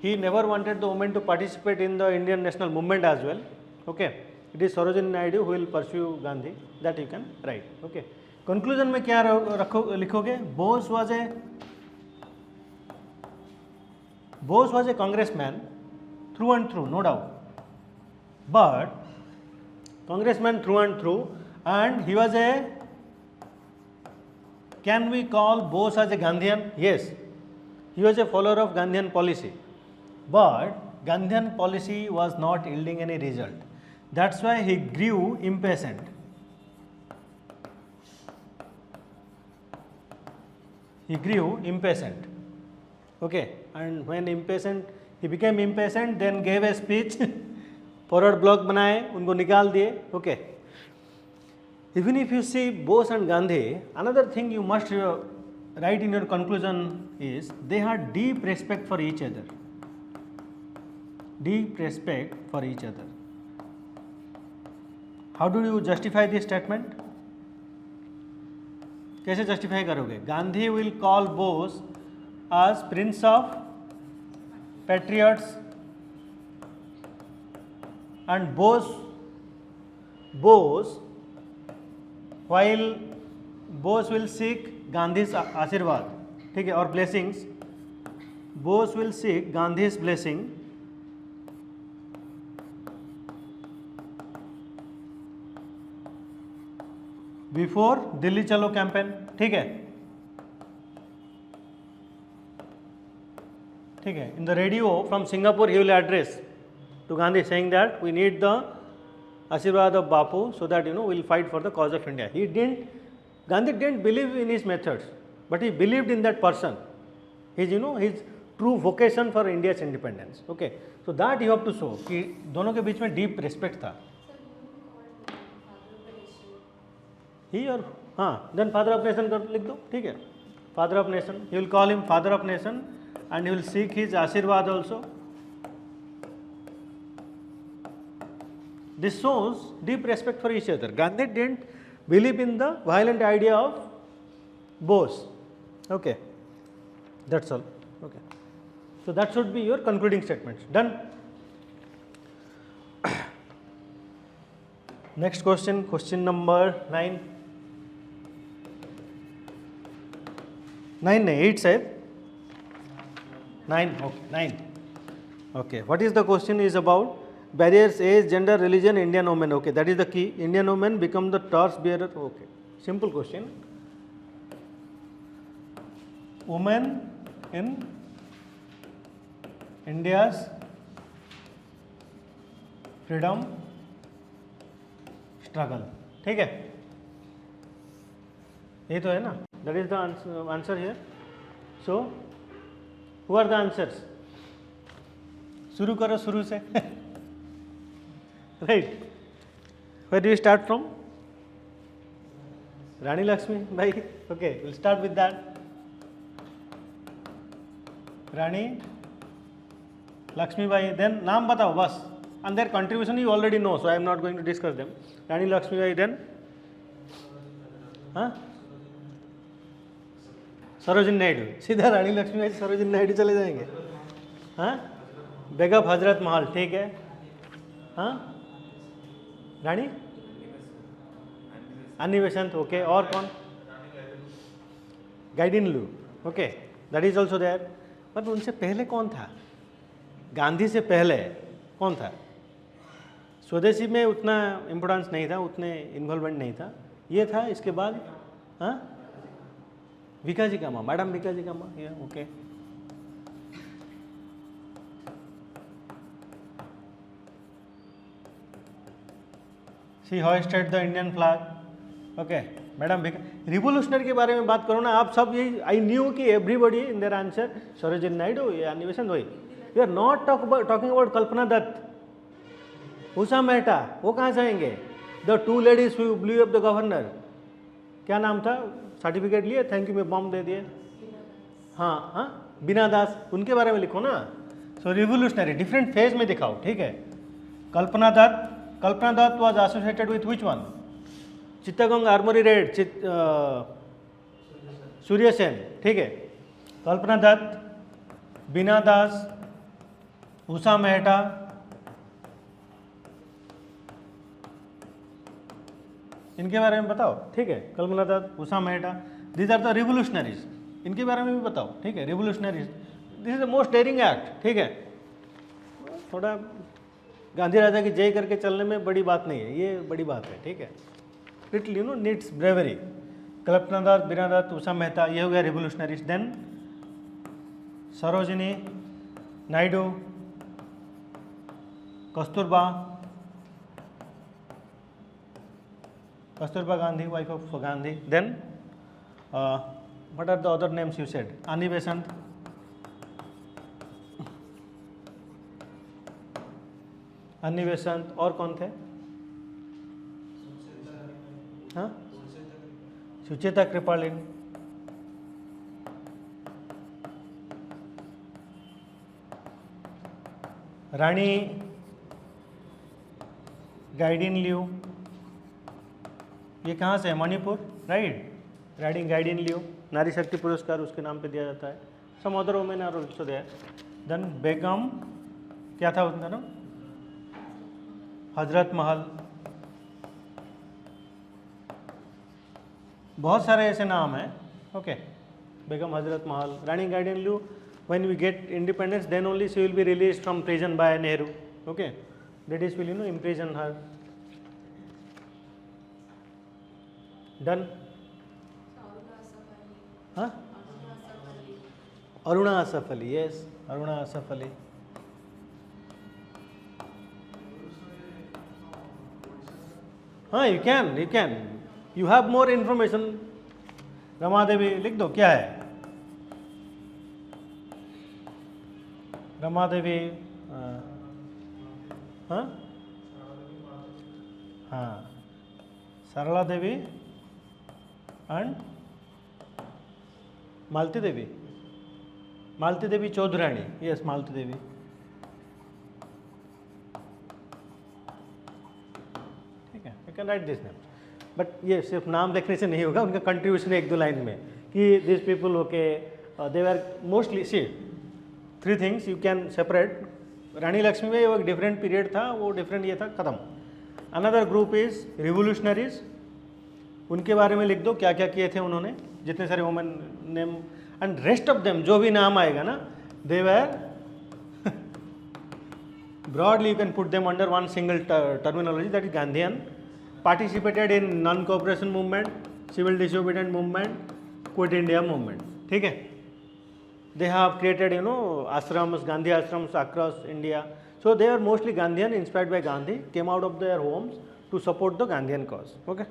He never wanted the women to participate in the Indian national movement as well. Okay, it is Sarojini Naidu who will pursue Gandhi. That you can write. Okay. Conclusion में क्या लिखोगे? Bose was a congressman through and through, no doubt. But congressman through and through, and he was can we call Bose as a Gandhian? Yes, he was a follower of Gandhian policy, but Gandhian policy was not yielding any result. That's why he grew impatient. He grew impatient. Okay, and when he became impatient, then gave a speech, forward block बनाए, उनको निकाल दिए. Okay. Even if you see Bose and Gandhi, another thing you must write in your conclusion is they had deep respect for each other. Deep respect for each other. How do you justify this statement? कैसे justify करोगे? Gandhi will call Bose as Prince of Patriots, and Bose while Bose will seek Gandhi's आशीर्वाद, ठीक है, और blessings, Bose will seek Gandhi's blessing before Delhi चलो campaign. ठीक है, ठीक है, in the radio from Singapore he will address to Gandhi saying that we need the Ashirwad of Bapu so that we will fight for the cause of India. Gandhi didn't believe in his methods, but he believed in that person, his true vocation for India's independence. Okay, so that you have to show कि दोनों के बीच में deep respect था. He और then father of nation कर लिख दो, ठीक है, father of nation. You will call him father of nation and you will seek his Ashirwad also. This shows deep respect for each other. Gandhi didn't believe in the violent idea of Bose. Okay, that's all. Okay, so that should be your concluding statements. Done. Next question, question number 9. 9 नहीं 8 शायद 9. Okay, 9. Okay, what is the question is about barriers, age, gender, religion, Indian women. Okay, that is the key. Indian women become the torch bearer. Okay, simple question. Women in India's freedom struggle. ठीक है, ये तो है ना. That is the answer here. So, who are the answers? शुरू करो शुरू से. Right. Where do you start from? Rani Lakshmi bhai. Okay, we'll start with that. Rani Lakshmi bhai. Then नाम बताओ बस. And their contribution you already know, so I am not going to discuss them. Rani Lakshmi bhai. Then हाँ सरोजिनी नायडू. सीधा रानी लक्ष्मी बाई सरोजिनी नायडू चले जाएंगे. हाँ बेगम हजरत महल. ठीक है. हाँ रानी अन्नी बेसेंट. ओके, और कौन? Gaidinliu. Okay, that is also there. पर उनसे पहले कौन था? गांधी से पहले कौन था? स्वदेशी में उतना इम्पोर्टेंस नहीं था, उतने इन्वॉल्वमेंट नहीं था. ये था. इसके बाद हाँ भिकाजी कामा, मैडम भिकाजी कामा. ये okay. She hoisted the Indian flag. Okay, madam revolutionary के बारे में बात करो ना आप सब. यही आई न्यू कि everybody in their answer Sarojini Naidu या अन्नी बेसेंट. वही we are not talking about Kalpana Dutt, Usha Mehta. वो कहाँ से आएंगे? The two ladies who blew up the governor. क्या नाम था? सर्टिफिकेट लिए, थैंक यू में बम दे दिए. हाँ हाँ बीना दास. उनके बारे में लिखो ना. सो रिवोल्यूशनरी डिफरेंट फेज में दिखाओ. ठीक है. Kalpana Dutt. Kalpana Dutt was associated with which one? Chittagong armoury raid. Surya Sen. ठीक है. कल्पना दत्त, बीना दास, उषा मेहता, इनके बारे में बताओ. ठीक है. Kalpana Dutt, Usha Mehta, these are the revolutionaries. इनके बारे में भी बताओ. ठीक है. Revolutionaries, this is the most daring act. ठीक है. थोड़ा गांधी राजा की जय करके चलने में बड़ी बात नहीं है, ये बड़ी बात है. ठीक है. It you know needs bravery. Kalpana Dutt, Bina Dutt, Usha Mehta, ये हो गया revolutionaries. Then Sarojini Naidu, Kasturba Gandhi, wife of Gandhi. Then what are the other names you said? Annie Besant, अन्नी बेसेंट. और कौन थे? हाँ सुचेता कृपालिन. रानी गाइडिन लियू. ये कहाँ से है? मणिपुर. राइट. रानी गाइडिन लियू. नारी शक्ति पुरस्कार उसके नाम पे दिया जाता है. Some other women are also there. Then Begum, क्या था उनका नाम? हजरत महल. बहुत सारे ऐसे नाम हैं. Okay. Begum Hazrat Mahal, Rani गाइडिन Liu. When we get independence, then only she will be released from prison by Nehru. Okay, British will imprison her. Done. Huh? Aruna Asaf Ali. Yes, Aruna Asaf Ali. हाँ you can. You have more information. Rama Devi लिख दो. क्या है? रमा देवी. हाँ हाँ Sarla Devi and Malati Devi, Malati Devi Chaudhurani, yes Malati Devi. ठीक है, you can write this name. But ये सिर्फ नाम देखने से नहीं होगा, उनका कंट्रीब्यूशन एक दो लाइन में कि this people okay they are mostly see 3 things you can separate. Rani Lakshmi में वो एक डिफरेंट पीरियड था, वो डिफरेंट ये था, ख़त्म. अनदर ग्रुप इज रिवोल्यूशनरीज, उनके बारे में लिख दो क्या क्या किए थे उन्होंने, जितने सारे women name. And rest of them जो भी नाम आएगा ना, दे वर broadly you can put them under one single terminology, that is Gandhian. Participated in non-cooperation movement, civil disobedience movement, quit India movement. ठीक है, they have created ashrams, Gandhi ashrams across India. So they are mostly Gandhian, inspired by Gandhi, came out of their homes to support the Gandhian cause. Okay,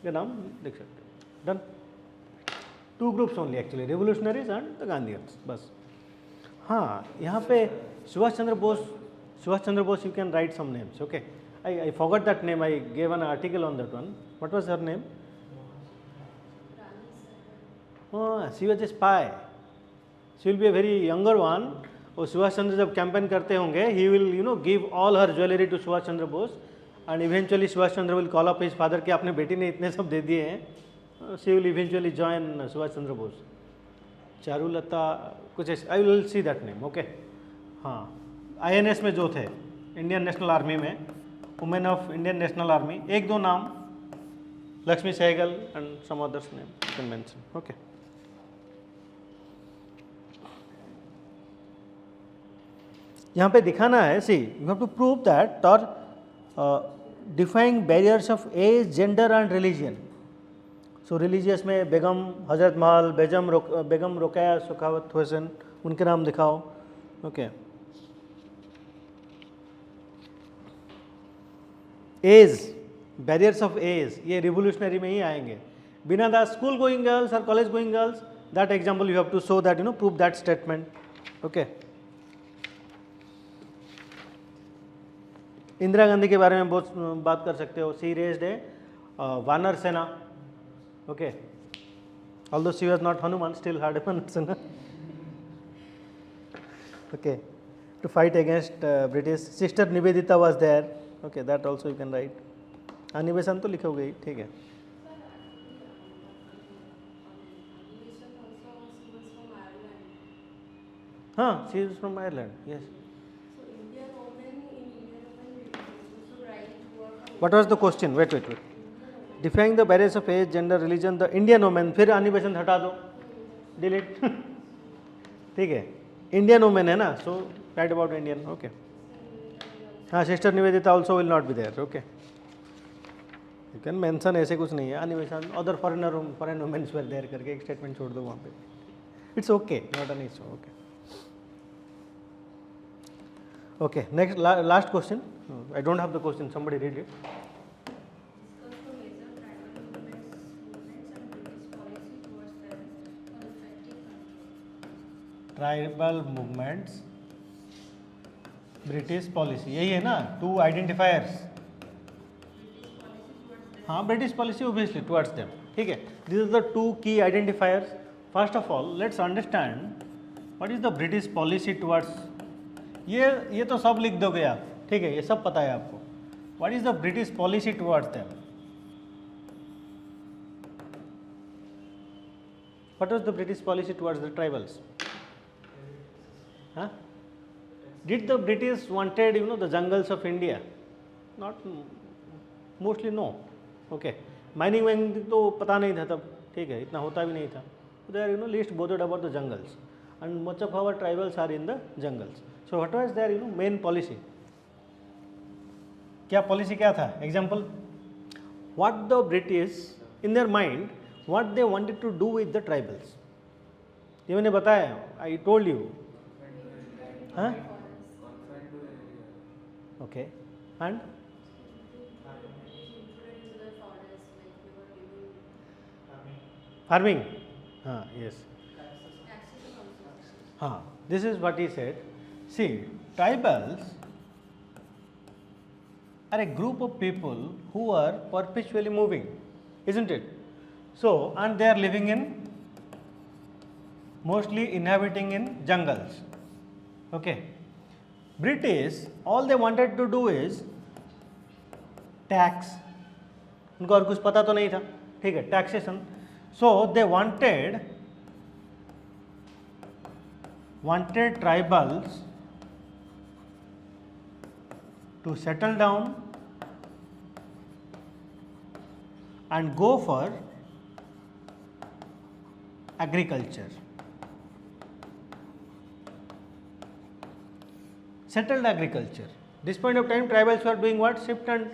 ये नाम देख सकते हैं. Done. 2 groups only actually, revolutionaries and the Gandhians. बस. हाँ, यहाँ पे Subhash Chandra Bose, you can write some names. Okay, I forgot that name. I gave an article on that one. What was her name? Oh, she was a spy. She will be a very younger one. और सुभाष चंद्र जब campaign करते होंगे, he will give all her jewelry to Subhash Chandra Bose, and eventually Subhash Chandra will call up his father कि आपने बेटी ने इतने सब दे दिए हैं. She will eventually join Subhash Chandra Bose. Charulata कुछ ऐसे, I will see that name. Okay. हाँ, INS में जो थे, इंडियन नेशनल आर्मी में, women of Indian National Army, 1-2 नाम, Lakshmi Sahgal and some others name you can mention. Okay, यहाँ पे दिखाना है, see you have to prove that और defying barriers of age, gender and religion. So religious में बेगम हजरत महल, बेगम रुकैया सुखावत हुसैन, उनके नाम दिखाओ. Okay, age, barriers of age, ये रिवोल्यूशनरी में ही आएंगे. बिना द स्कूल गोइंग गर्ल्स और college going girls, that example you have to show that prove that statement. Okay, Indira Gandhi के बारे में बहुत बात कर सकते हो. सी रेज्ड ए वानर सेना. Okay, although she was not Hanuman, still had a वानर सेना. Okay, to fight against British. Sister Nivedita was there. Okay, that also you can write. Anibesan तो लिखोगे ही, ठीक है. हाँ, she is from Ireland. Yes. So Indian women in Indian women also right to work. What was the question? Wait. Defying the barriers of age, gender, religion, the Indian women. फिर अनिबेसन हटा दो, delete. ठीक है, Indian women है ना, so write about Indian. Okay. हाँ, sister Nivedita also will not be there. Okay, you can mention, ऐसे कुछ नहीं है. अनिवेशन, other foreign womens were there करके एक स्टेटमेंट छोड़ दो वहाँ पे. It's okay, not an issue. Okay. Okay, next last question. I don't have the question, somebody read it. Discuss the major tribal movements and British policy towards them for effective control. Tribal movements, British policy, यही है ना, 2 identifiers. हाँ, British policy obviously towards them. ठीक है, this is the 2 की identifiers. First of all let's understand what is the British policy towards. ये तो सब लिख दोगे आप, ठीक है, ये सब पता है आपको. What is the British policy towards them. What was the British policy towards the tribals. हाँ, did the British wanted the jungles of India? Not mostly, no. Okay, mining तो पता नहीं था तब, ठीक है, इतना होता भी नहीं था. They are least bothered about the jungles, and much of our tribals are in the jungles. So what was their main policy? क्या पॉलिसी क्या था? Example, what the British in their mind, what they wanted to do with the tribals. ये मैंने बताया, I told you. हाँ? Okay, and farming. Yes. This is what he said. See, tribals are a group of people who are perpetually moving, isn't it? So, and they are living in mostly inhabiting in jungles. Okay. British, all they wanted to do is tax. उनको और कुछ पता तो नहीं था, ठीक है, taxation. So they wanted tribals to settle down and go for agriculture. Settled agriculture. This point of time tribals were doing what? Shift and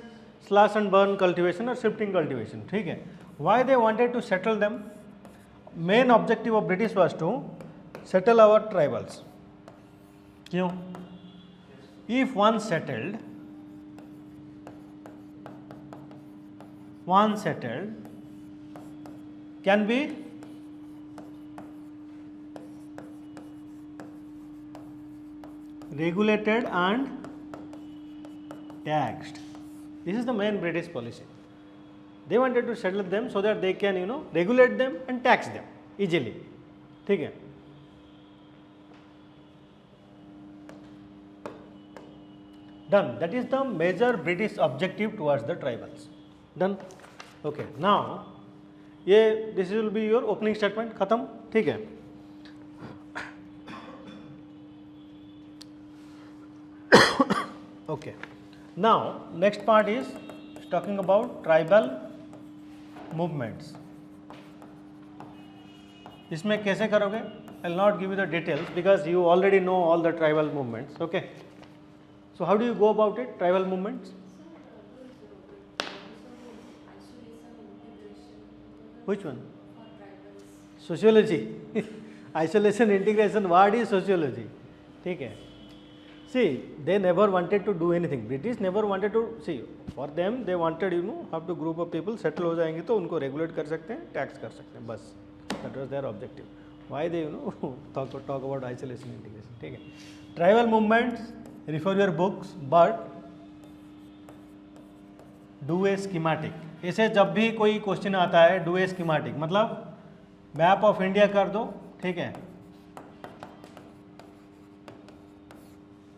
slash and burn cultivation or shifting cultivation. ठीक है. Why they wanted to settle them? Main objective of British was to settle our tribals. क्यों? If one settled can be regulated and taxed. This is the main British policy. They wanted to settle them so that they can, regulate them and tax them easily. ठीक है. Done. That is the major British objective towards the tribals. Done. Okay. Now, this will be your opening statement. खत्म. ठीक है. Okay. Now, next part is talking about tribal movements. इसमें कैसे करोगे? I will not give you the details because you already know all the tribal movements. Okay. So how do you go about it? Tribal movements. Which one? Sociology. Isolation, integration. What is sociology? ठीक है. See, they never wanted to do anything. British never wanted to see. For them, they wanted, have to group of people settle हो जाएंगे तो उनको regulate कर सकते हैं, tax कर सकते हैं, बस. That was their objective. Why they, talk about isolation, integration. ठीक है. Tribal movements. Refer your books, but do a schematic. ऐसे जब भी कोई क्वेश्चन आता है, do a schematic मतलब मैप ऑफ इंडिया कर दो, ठीक है.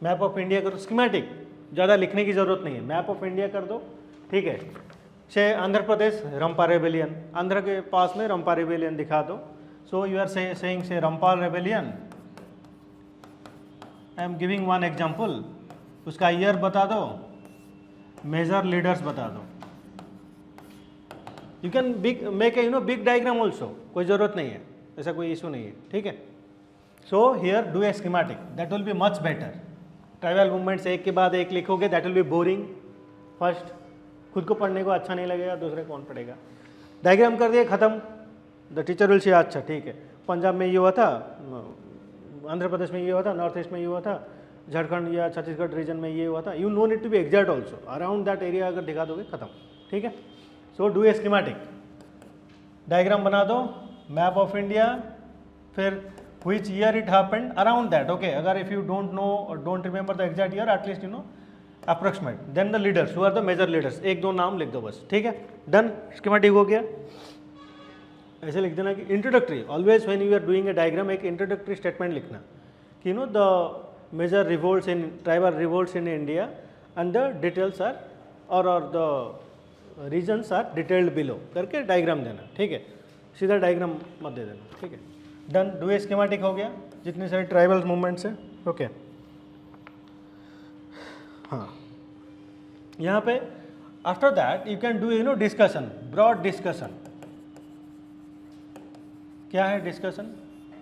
मैप ऑफ इंडिया करो, स्कीमेटिक, ज़्यादा लिखने की ज़रूरत नहीं है. मैप ऑफ इंडिया कर दो, ठीक है. से आंध्र प्रदेश रंपा रेबेलियन, आंध्र के पास में रंपा रेबेलियन दिखा दो. So you are saying say Rampa rebellion. I am giving one example. उसका ईयर बता दो, मेजर लीडर्स बता दो. You can make a big diagram also, कोई ज़रूरत नहीं है, ऐसा कोई इशू नहीं है, ठीक है. So here do a schematic, that will be much better. Tribal movements एक के बाद एक लिखोगे, that will be boring. First खुद को पढ़ने को अच्छा नहीं लगेगा, दूसरे कौन पढ़ेगा. डायग्राम कर दिए, ख़त्म. द टीचर विल से अच्छा ठीक है, पंजाब में ये हुआ था, आंध्र प्रदेश में ये हुआ था, नॉर्थ ईस्ट में ये हुआ था, झारखंड या छत्तीसगढ़ रीजन में ये हुआ था. You know need to be exact also, around that area अगर दिखा दोगे खत्म, ठीक है. So do a schematic, diagram बना दो, मैप ऑफ इंडिया, फिर which year it happened, around that. Okay, अगर if you don't know or don't remember the exact year, at least approximate. Then the leaders, who are the major leaders, एक दो नाम लिख दो बस, ठीक है. डन. स्कीमेटिक हो गया. ऐसे लिख देना कि introductory, always when you are doing a diagram एक इंट्रोडक्टरी स्टेटमेंट लिखना कि the major revolts in tribal revolts in India and the details are और the reasons are detailed below करके डायग्राम देना, ठीक है. सीधा डायग्राम मत दे देना, ठीक है. डन. डू ए स्कीमेटिक हो गया, जितने सारे ट्राइबल मूवमेंट्स हैं. ओके. हाँ, यहाँ पे after that you can do discussion, broad discussion. क्या है discussion?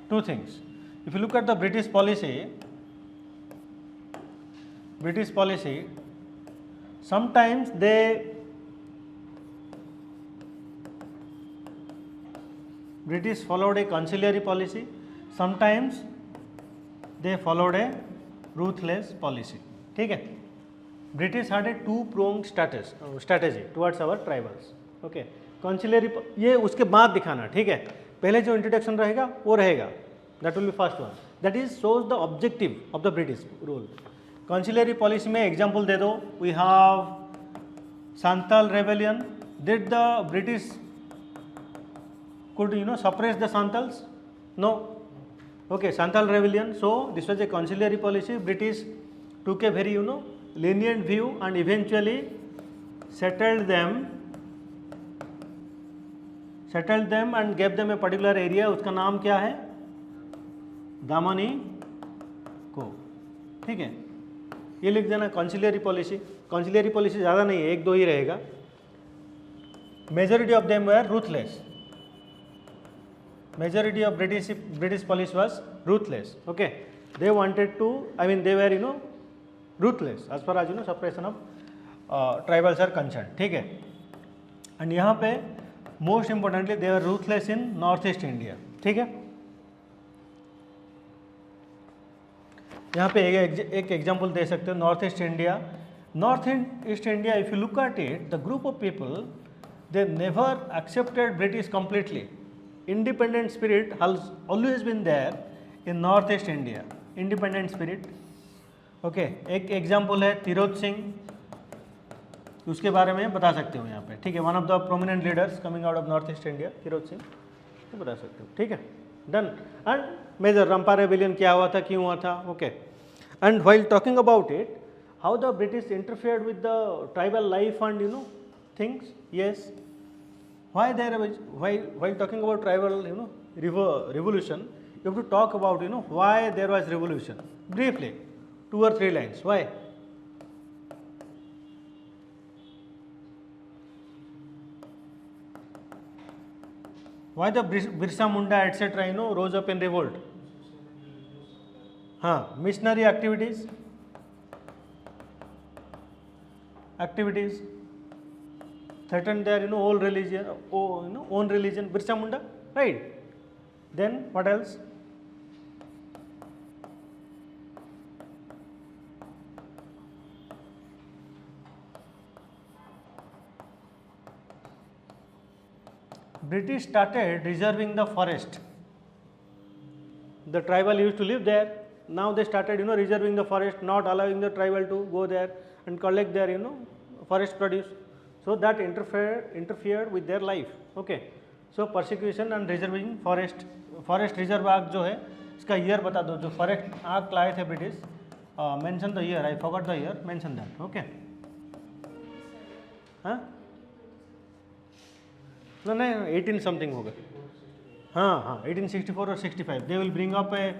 Two things. If you look at the British policy, sometimes they British followed a conciliatory policy, sometimes they followed a ruthless policy, ठीक है. British had a two-pronged strategy towards our tribals. Okay, conciliatory ये उसके बाद दिखाना, ठीक है. पहले जो इंट्रोडक्शन रहेगा वो रहेगा, that will be first one. That is shows the objective of the British rule. Conciliatory policy में एग्जाम्पल दे दो. We have Santal rebellion. Did the British could suppress the Santals? No. Okay, Santhal rebellion. So this was a conciliatory policy. British took a very lenient view and eventually settled them and gave them a particular area. उसका नाम क्या है? दामनी को. ठीक है, ये लिख देना कॉन्सिलियरी पॉलिसी. कॉन्सिलियरी पॉलिसी ज़्यादा नहीं है, एक दो ही रहेगा. Majority of them were ruthless. Majority of British police was ruthless. Okay, they wanted to, I mean they were ruthless as far as suppression of tribals are concerned. ठीक है, and यहाँ पे most importantly they were ruthless in Northeast India. ठीक है, यहाँ पे एक example दे सकते हो. North east India. North east India, if you look at it, the group of people they never accepted British completely. Independent spirit has always been there in Northeast India. Independent spirit. Okay, एक example है तिरोध सिंह, उसके बारे में बता सकते हो यहाँ पे. ठीक है, one of the prominent leaders coming out of north east India, Tirot Singh, तो बता सकते हो. ठीक है, done. And major Rampa rebellion क्या हुआ था, क्यों हुआ था. Okay, and while talking about it, how the British interfered with the tribal life and things. Yes, why there was, while talking about tribal revolution, you have to talk about why there was revolution briefly, 2 or 3 lines. Why? Why the Birsa Munda etc. rose up in revolt. Missionary activities threatened their old religion, own religion, Birsa Munda, right? Then what else? British started reserving the forest. The tribal used to live there. Now they started reserving the forest, not allowing the tribal to go there and collect their forest produce. So that interfered with their life. Okay, so persecution and reserving forest reserve act जो है, इसका year बता दो. जो forest act लाए थे British, mention the year, I forgot the year, mention that. Okay, हाँ, नहीं 18 something होगा. हाँ 1864 और 65. They will bring up a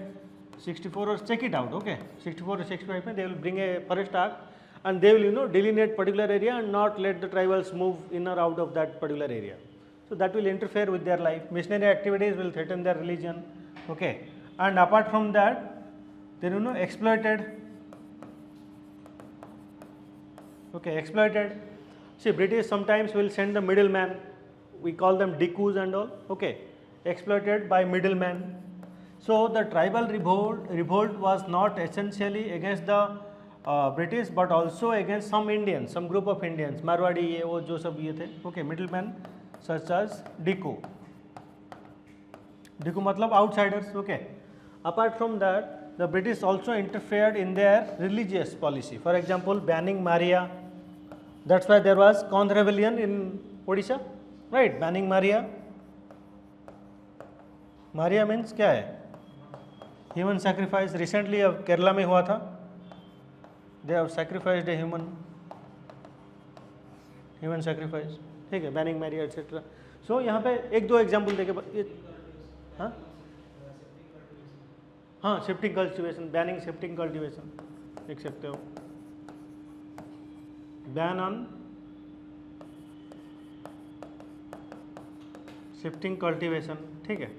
64 or check it out. Okay, 64 or 65 में they will bring a forest act. And they will delineate particular area and not let the tribals move in or out of that particular area. So that will interfere with their life. Missionary activities will threaten their religion. Okay, and apart from that, they exploited. Okay, exploited. See, British sometimes will send the middleman. We call them dickus and all. Okay, exploited by middlemen. So the tribal revolt was not essentially against the British, but also against some Indians, some group of Indians, Marwadi ये वो जो सब ये थे. Okay, middlemen such as Dikku. Dikku मतलब outsiders. Okay. Apart from that, the British also interfered in their religious policy. For example, banning Maria. That's why there was Kondh rebellion in Odisha, right? Banning Maria. Maria means क्या है? Human sacrifice. Recently अब केरला में हुआ था. They have sacrificed a human sacrifice. ठीक है, banning Maria etc. So यहाँ पे एक दो एग्जाम्पल देके shifting cultivation, banning shifting cultivation देख सकते हो. Ban on shifting cultivation. ठीक है,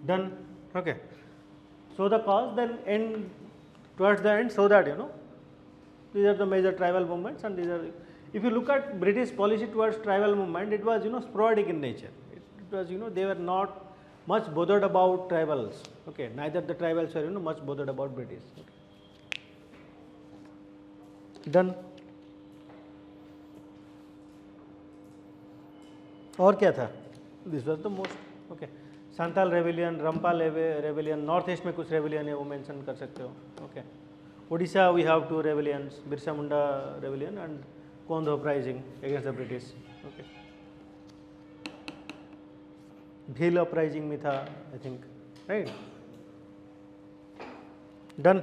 done. Okay, so the cause then end towards the end, so that these are the major tribal movements, and these are, if you look at British policy towards tribal movement, it was sporadic in nature. It was they were not much bothered about tribals. Okay, neither the tribals were much bothered about British. Okay. Done. और क्या था? This was the most. Okay. Santhal rebellion, Rampa rebellion, north east में कुछ rebellion है वो mention कर सकते हो. Okay, Odisha we have 2 rebellions, Birsa Munda rebellion and Kondh uprising against the British. Okay, Bhil uprising में था, I think, right? Done.